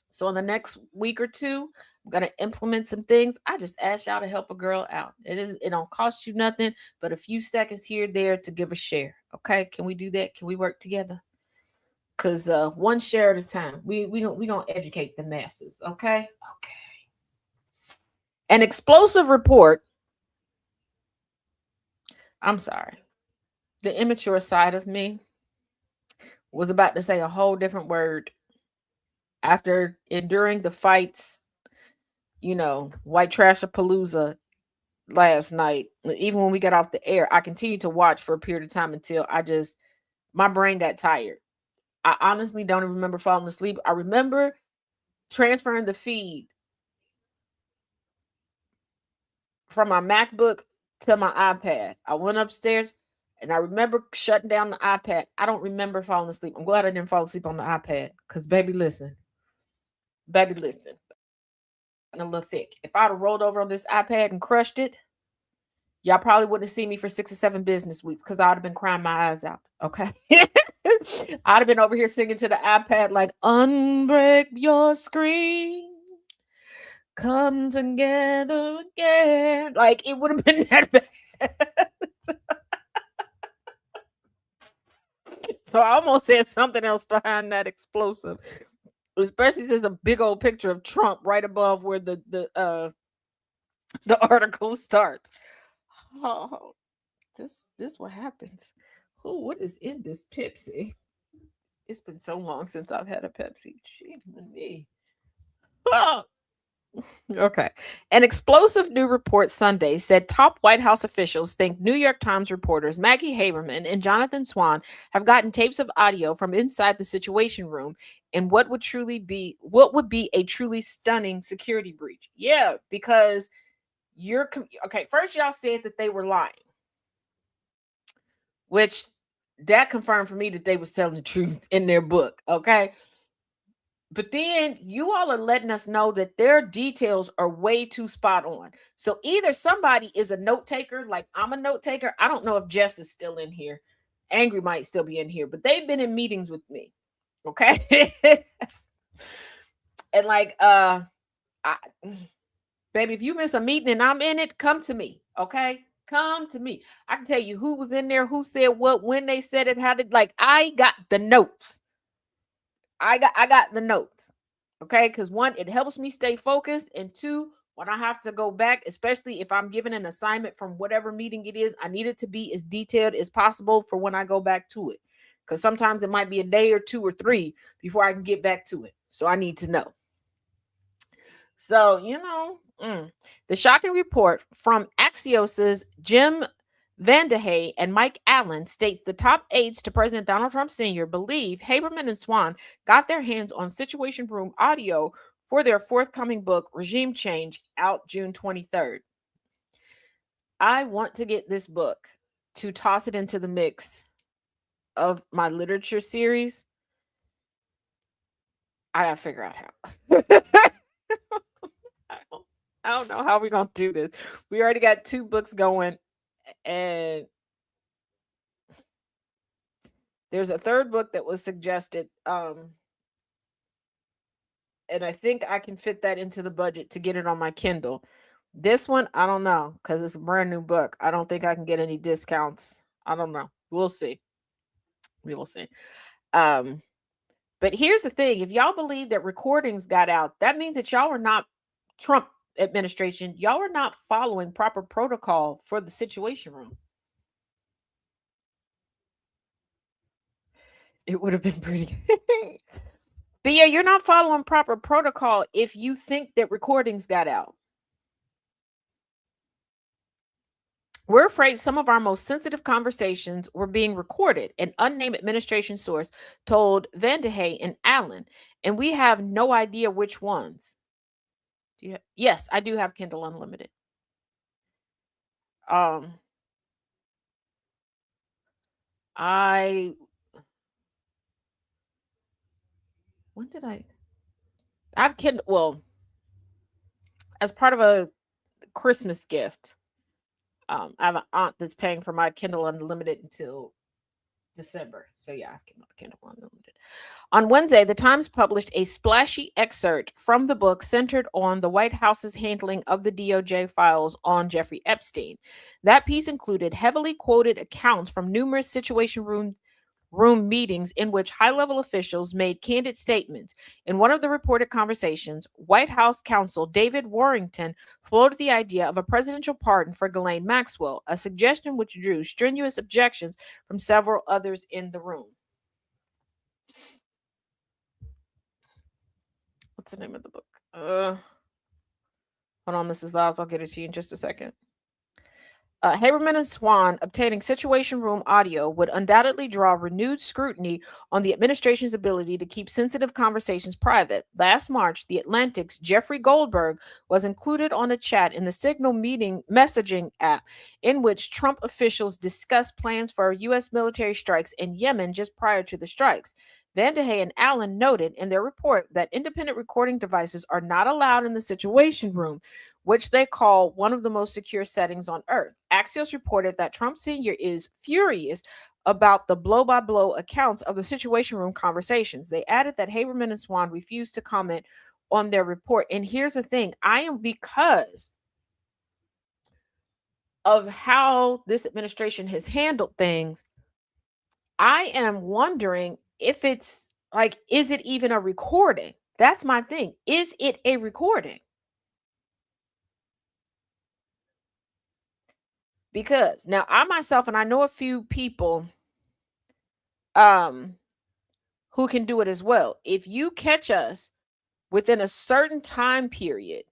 So in the next week or two, I'm going to implement some things. I just asked y'all to help a girl out. It don't cost you nothing but a few seconds here or there to give a share, okay? Can we do that? Can we work together? Because one share at a time. We going to educate the masses, okay? Okay. An explosive report. I'm sorry. The immature side of me was about to say a whole different word after enduring the fights, white trashapalooza last night. Even when we got off the air, I continued to watch for a period of time until my brain got tired. I honestly don't even remember falling asleep. I remember transferring the feed from my MacBook to my iPad. I went upstairs and I remember shutting down the iPad. I don't remember falling asleep. I'm glad I didn't fall asleep on the iPad because, baby, listen. And a little thick. If I'd have rolled over on this iPad and crushed it, y'all probably wouldn't have seen me for 6 or 7 business weeks because I'd have been crying my eyes out. Okay. I'd have been over here singing to the iPad like, unbreak your screen. come together again. Like, it would have been that bad. So I almost said something else behind that explosive, especially there's a big old picture of Trump right above where the article starts. Oh, this what happens. Oh, what is in this Pepsi? It's been so long since I've had a Pepsi. Gee, me. Oh. Okay. An explosive new report Sunday said top White House officials think New York Times reporters Maggie Haberman and Jonathan Swan have gotten tapes of audio from inside the Situation Room in what would be a truly stunning security breach. Yeah, because okay, first y'all said that they were lying, which that confirmed for me that they was telling the truth in their book, okay? But then you all are letting us know that their details are way too spot on. So either somebody is a note taker, like I'm a note taker. I don't know if Jess is still in here. Angry might still be in here, but they've been in meetings with me. Okay. And like, baby, if you miss a meeting and I'm in it, come to me. Okay. Come to me. I can tell you who was in there, who said what, when they said it, how did, like, I got the notes. I got the notes. Okay, because one, it helps me stay focused, and two, when I have to go back, especially if I'm given an assignment from whatever meeting it is, I need it to be as detailed as possible for when I go back to it, because sometimes it might be a day or two or three before I can get back to it, so I need to know. So, the shocking report from Axios's Jim Vandehey and Mike Allen states the top aides to President Donald Trump Sr. believe Haberman and Swan got their hands on Situation Room audio for their forthcoming book, Regime Change, out June 23rd. I want to get this book to toss it into the mix of my literature series. I gotta figure out how. I don't know how we're gonna do this. We already got 2 books going, and there's a 3rd book that was suggested. And I think I can fit that into the budget to get it on my Kindle. This one, I don't know, because it's a brand new book. I don't think I can get any discounts. I don't know. We'll see. We will see. But here's the thing: if y'all believe that recordings got out, that means that y'all are not Trump administration. Y'all are not following proper protocol for the Situation Room. It would have been pretty. But yeah, you're not following proper protocol if you think that recordings got out. We're afraid some of our most sensitive conversations were being recorded, an unnamed administration source told Vandehey and Allen, and we have no idea which ones. Yes, I do have Kindle Unlimited. When did I've Kindle, well, as part of a Christmas gift. I have an aunt that's paying for my Kindle Unlimited until December. So yeah, I can Kindle Unlimited. On Wednesday, the Times published a splashy excerpt from the book centered on the White House's handling of the DOJ files on Jeffrey Epstein. That piece included heavily quoted accounts from numerous Situation Room meetings in which high-level officials made candid statements. In one of the reported conversations, White House counsel David Warrington floated the idea of a presidential pardon for Ghislaine Maxwell, a suggestion which drew strenuous objections from several others in the room. What's the name of the book? Hold on, Mrs. Lyles. I'll get it to you in just a second. Haberman and Swan obtaining Situation Room audio would undoubtedly draw renewed scrutiny on the administration's ability to keep sensitive conversations private. Last March, The Atlantic's Jeffrey Goldberg was included on a chat in the Signal meeting messaging app in which Trump officials discussed plans for U.S. military strikes in Yemen just prior to the strikes. Vandehey and Allen noted in their report that independent recording devices are not allowed in the Situation Room, which they call one of the most secure settings on earth. Axios reported that Trump Sr. is furious about the blow-by-blow accounts of the Situation Room conversations. They added that Haberman and Swan refused to comment on their report. And here's the thing, because of how this administration has handled things, I am wondering if it's like, is it even a recording? That's my thing. Is it a recording? Because now I myself, and I know a few people who can do it as well. If you catch us within a certain time period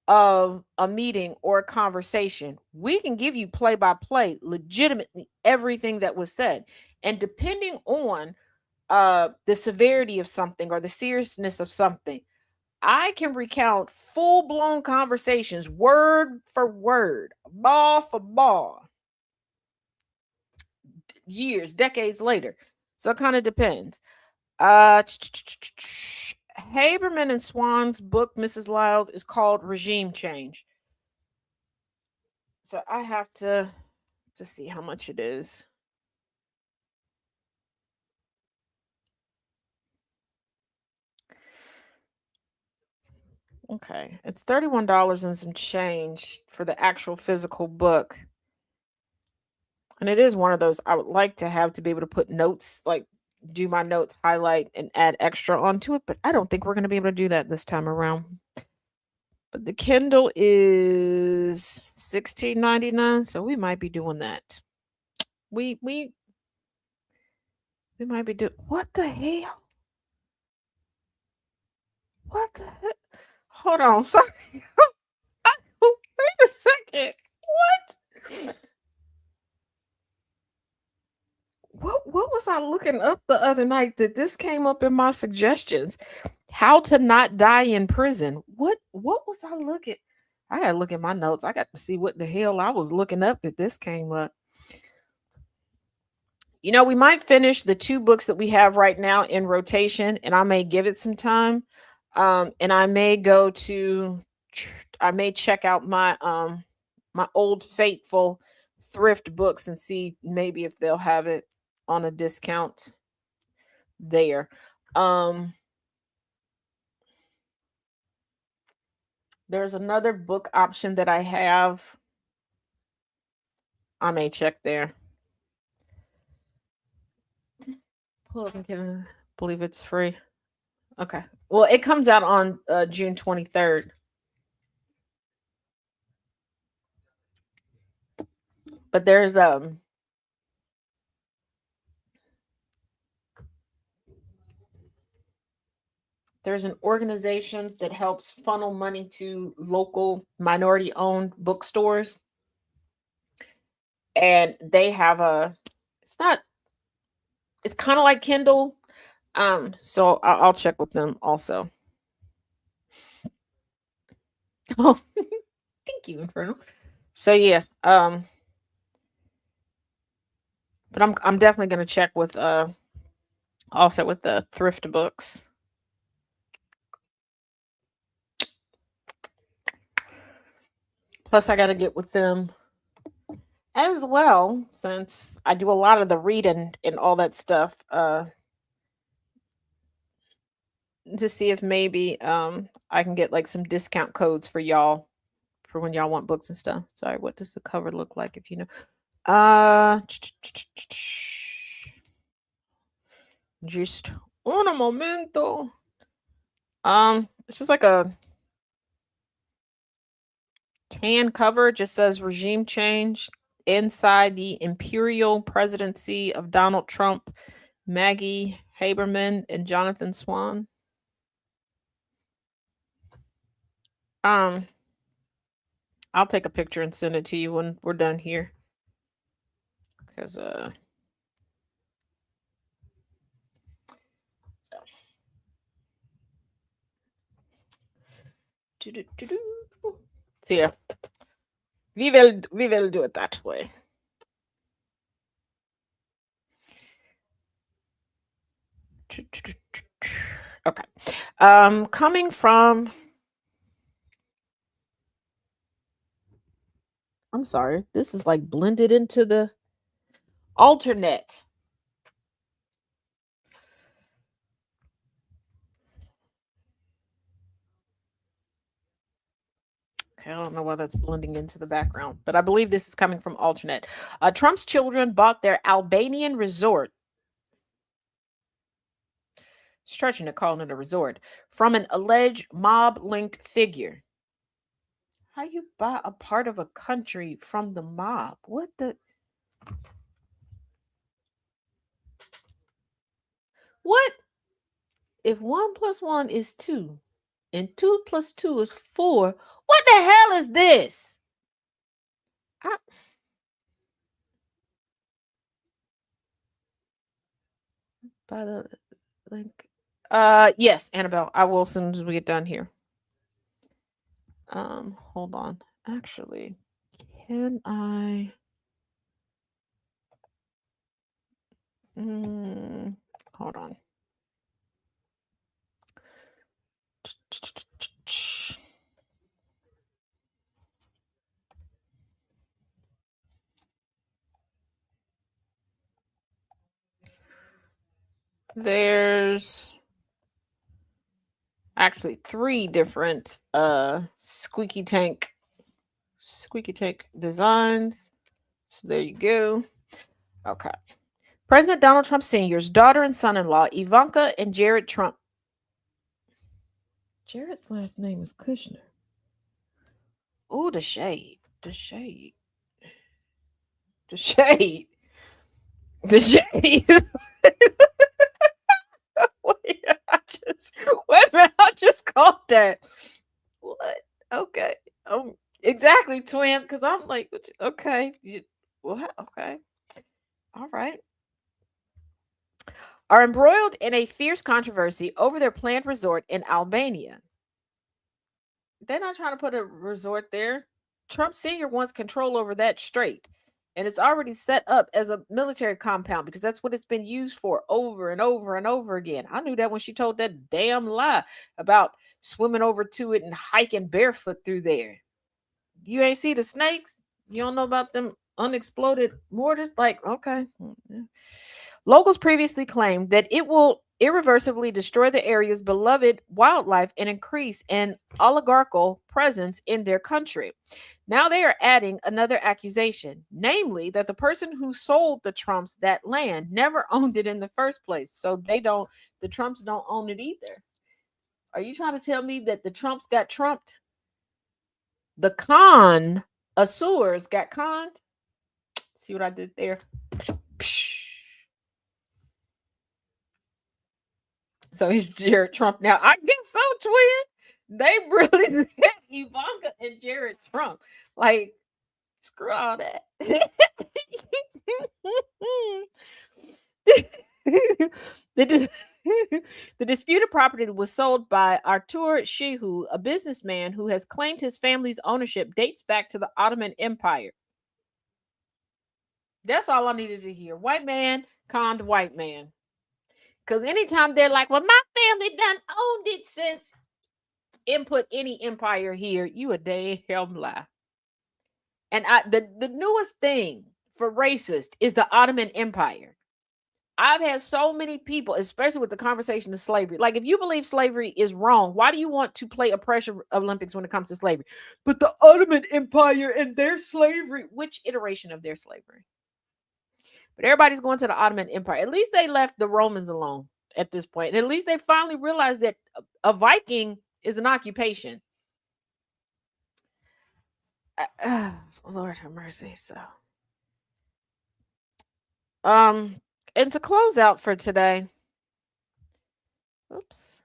of a meeting or a conversation, we can give you play by play, legitimately everything that was said. And depending on the severity of something or the seriousness of something, I can recount full blown conversations, word for word, ball for ball, years, decades later. So it kind of depends. Haberman and Swan's book, Mrs. Lyles, is called Regime Change. So I have to see how much it is. Okay, it's $31 and some change for the actual physical book. And it is one of those I would like to have to be able to put notes, like do my notes, highlight, and add extra onto it, but I don't think we're going to be able to do that this time around. But the Kindle is $16.99, so we might be doing that. We might be doing. What the hell? What the hell? Hold on, sorry. Wait a second. What was I looking up the other night that this came up in my suggestions? How to not die in prison. What was I looking? I gotta look at my notes. I got to see what the hell I was looking up that this came up. You know, we might finish the 2 books that we have right now in rotation, and I may give it some time. And I may check out my my old faithful thrift books and see maybe if they'll have it on a discount there. There's another book option that I have. I may check there. Pull up and can believe it's free. Okay. Well, it comes out on June 23rd. But there's an organization that helps funnel money to local minority owned bookstores. And they have it's kind of like Kindle. So I'll check with them also. Oh, thank you, Inferno. So yeah, but I'm definitely gonna check with also with the thrift books. Plus, I got to get with them as well, since I do a lot of the reading and all that stuff, to see if maybe I can get like some discount codes for y'all for when y'all want books and stuff. Sorry, what does the cover look like, if you know? Just un momento. It's just like a tan cover. It just says regime change inside the imperial presidency of Donald Trump, Maggie Haberman, and Jonathan Swan. I'll take a picture and send it to you when we're done here. Because so yeah, we will do it that way. Okay. Coming from, I'm sorry, this is like blended into the alternate. Okay, I don't know why that's blending into the background, but I believe this is coming from alternate. Trump's children bought their Albanian resort, stretching to calling it a resort, from an alleged mob-linked figure. How you buy a part of a country from the mob? What the? What? If 1 + 1 is 2 and 2 + 2 is 4, what the hell is this? By the link. Yes, Annabelle, I will as soon as we get done here. Hold on. Actually, can I? Hold on. There's actually 3 different squeaky tank designs. So there you go. Okay. President Donald Trump Sr.'s daughter and son-in-law, Ivanka and Jared Trump. Jared's last name is Kushner. Oh, the shade. The shade. The shade. The shade. Wait a minute, I just caught that. What? Okay. Exactly, twin. Because I'm like, okay. What? Okay. All right. Are embroiled in a fierce controversy over their planned resort in Albania. They're not trying to put a resort there. Trump Sr. wants control over that strait. And it's already set up as a military compound because that's what it's been used for over and over and over again. I knew that when she told that damn lie about swimming over to it and hiking barefoot through there. You ain't see the snakes? You don't know about them unexploded mortars? Like, okay. Locals previously claimed that it will irreversibly destroy the area's beloved wildlife and increase an oligarchical presence in their country. Now they are adding another accusation, namely that the person who sold the Trumps that land never owned it in the first place. So the Trumps don't own it either. Are you trying to tell me that the Trumps got trumped? The connoisseurs got conned? See what I did there? So he's Jared Trump now. I guess so, twin. They really met Ivanka and Jared Trump. Like, screw all that. The disputed property was sold by Artur Shehu, a businessman who has claimed his family's ownership dates back to the Ottoman Empire. That's all I needed to hear. White man conned white man. Because anytime they're like, well, my family done owned it since input any empire here, you a damn lie. And the newest thing for racist is the Ottoman Empire. I've had so many people, especially with the conversation of slavery. Like, if you believe slavery is wrong, why do you want to play a pressure Olympics when it comes to slavery? But the Ottoman Empire and their slavery, which iteration of their slavery? But everybody's going to the Ottoman Empire. At least they left the Romans alone at this point. And at least they finally realized that a Viking is an occupation. Lord have mercy. So, and to close out for today, oops.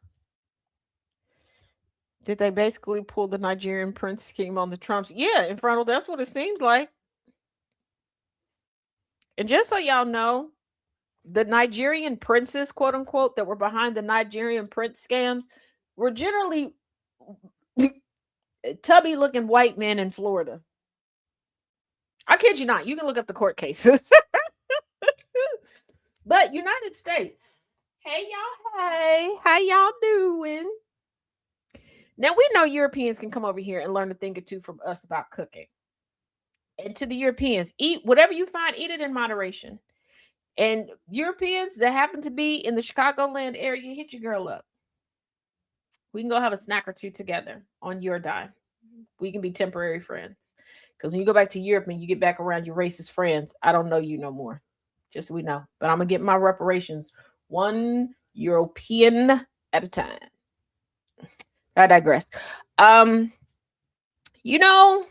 Did they basically pull the Nigerian prince scheme on the Trumps? Yeah, in front of that's what it seems like. And just so y'all know, the Nigerian princes, quote unquote, that were behind the Nigerian prince scams were generally tubby looking white men in Florida. I kid you not. You can look up the court cases. But United States. Hey, y'all. Hey, how y'all doing? Now, we know Europeans can come over here and learn a thing or two from us about cooking. And to the Europeans, eat whatever you find, eat it in moderation. And Europeans that happen to be in the Chicagoland area, hit your girl up. We can go have a snack or two together on your dime. We can be temporary friends. Because when you go back to Europe and you get back around your racist friends, I don't know you no more. Just so we know. But I'm going to get my reparations one European at a time. I digress. You know,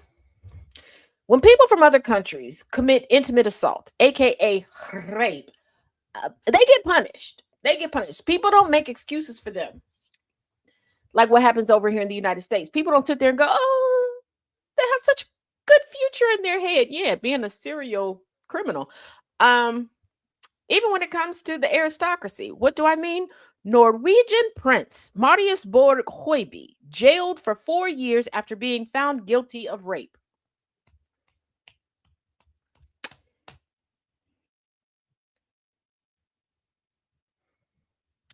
when people from other countries commit intimate assault, aka rape, they get punished. They get punished. People don't make excuses for them. Like what happens over here in the United States. People don't sit there and go, oh, they have such a good future in their head. Yeah, being a serial criminal. Even when it comes to the aristocracy, what do I mean? Norwegian Prince Marius Borg Høiby jailed for 4 years after being found guilty of rape.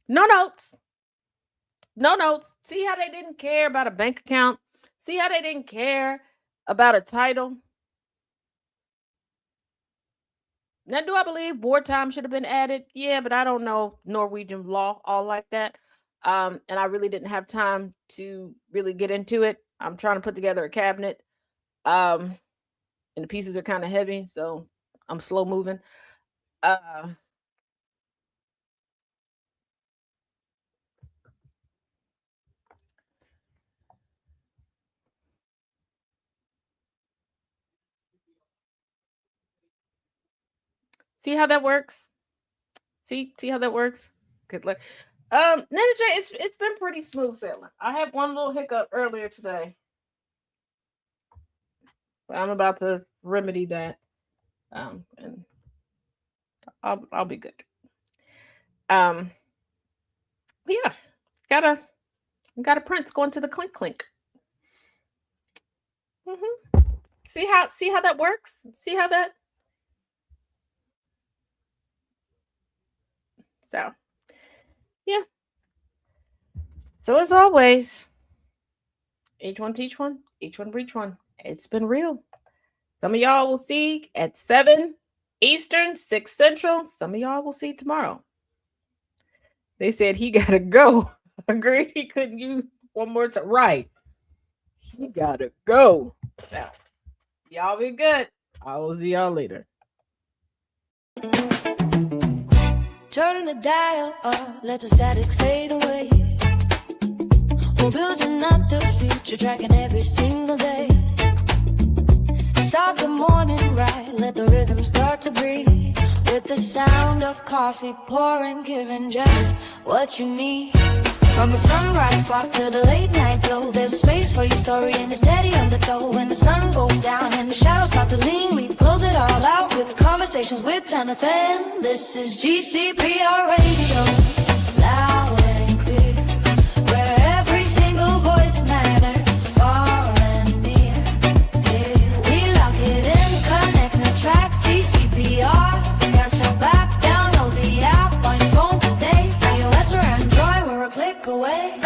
No notes. No notes. See how they didn't care about a bank account? See how they didn't care about a title? Now, do I believe wartime should have been added? Yeah, but I don't know Norwegian law all like that. And I really didn't have time to really get into it. I'm trying to put together a cabinet. And the pieces are kind of heavy, so I'm slow moving. See how that works? See how that works? Good luck. Ninja J, it's been pretty smooth sailing. I had one little hiccup earlier today. But I'm about to remedy that. And I'll be good. Yeah. Got a prince going to the clink clink. See how that works? See how that? So, yeah. So as always, each one teach one, each one preach one. It's been real. Some of y'all will see at 7 Eastern, 6 Central. Some of y'all will see tomorrow. They said he gotta go. Agreed. He couldn't use one more time. Right. He gotta go. So, y'all be good. I will see y'all later. Turn the dial up, let the static fade away. We're building up the future, tracking every single day. Start the morning right, let the rhythm start to breathe. With the sound of coffee pouring, giving just what you need. From the sunrise spark to the late night glow, there's a space for your story and it's steady undertow. When the sun goes down and the shadows start to lean, we close it all out with conversations with Jonathan. This is GCPR Radio, loud and clear, where every single voice matters, far and near. Yeah, we lock it in, connect the track, GCPR. Got your back, download the app on your phone today. iOS or Android, we're a click away.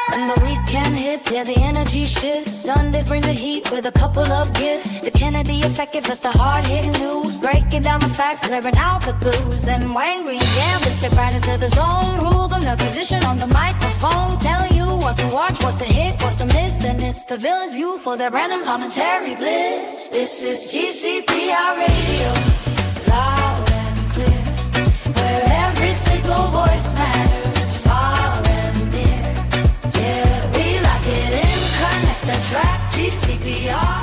When the weekend hits, yeah, the energy shifts. Sundays bring the heat with a couple of gifts. The Kennedy effect gives us the hard-hitting news, breaking down the facts, clearing out the blues. Then Wang, Green, Gambit, step right into the zone. Rule them, their position on the microphone, telling you what to watch, what's a hit, what's a miss. Then it's the villain's view for their random commentary bliss. This is GCPR Radio, loud and clear, where every single voice matters, far and near. Yeah, we lock it in, connect the track, GCPR.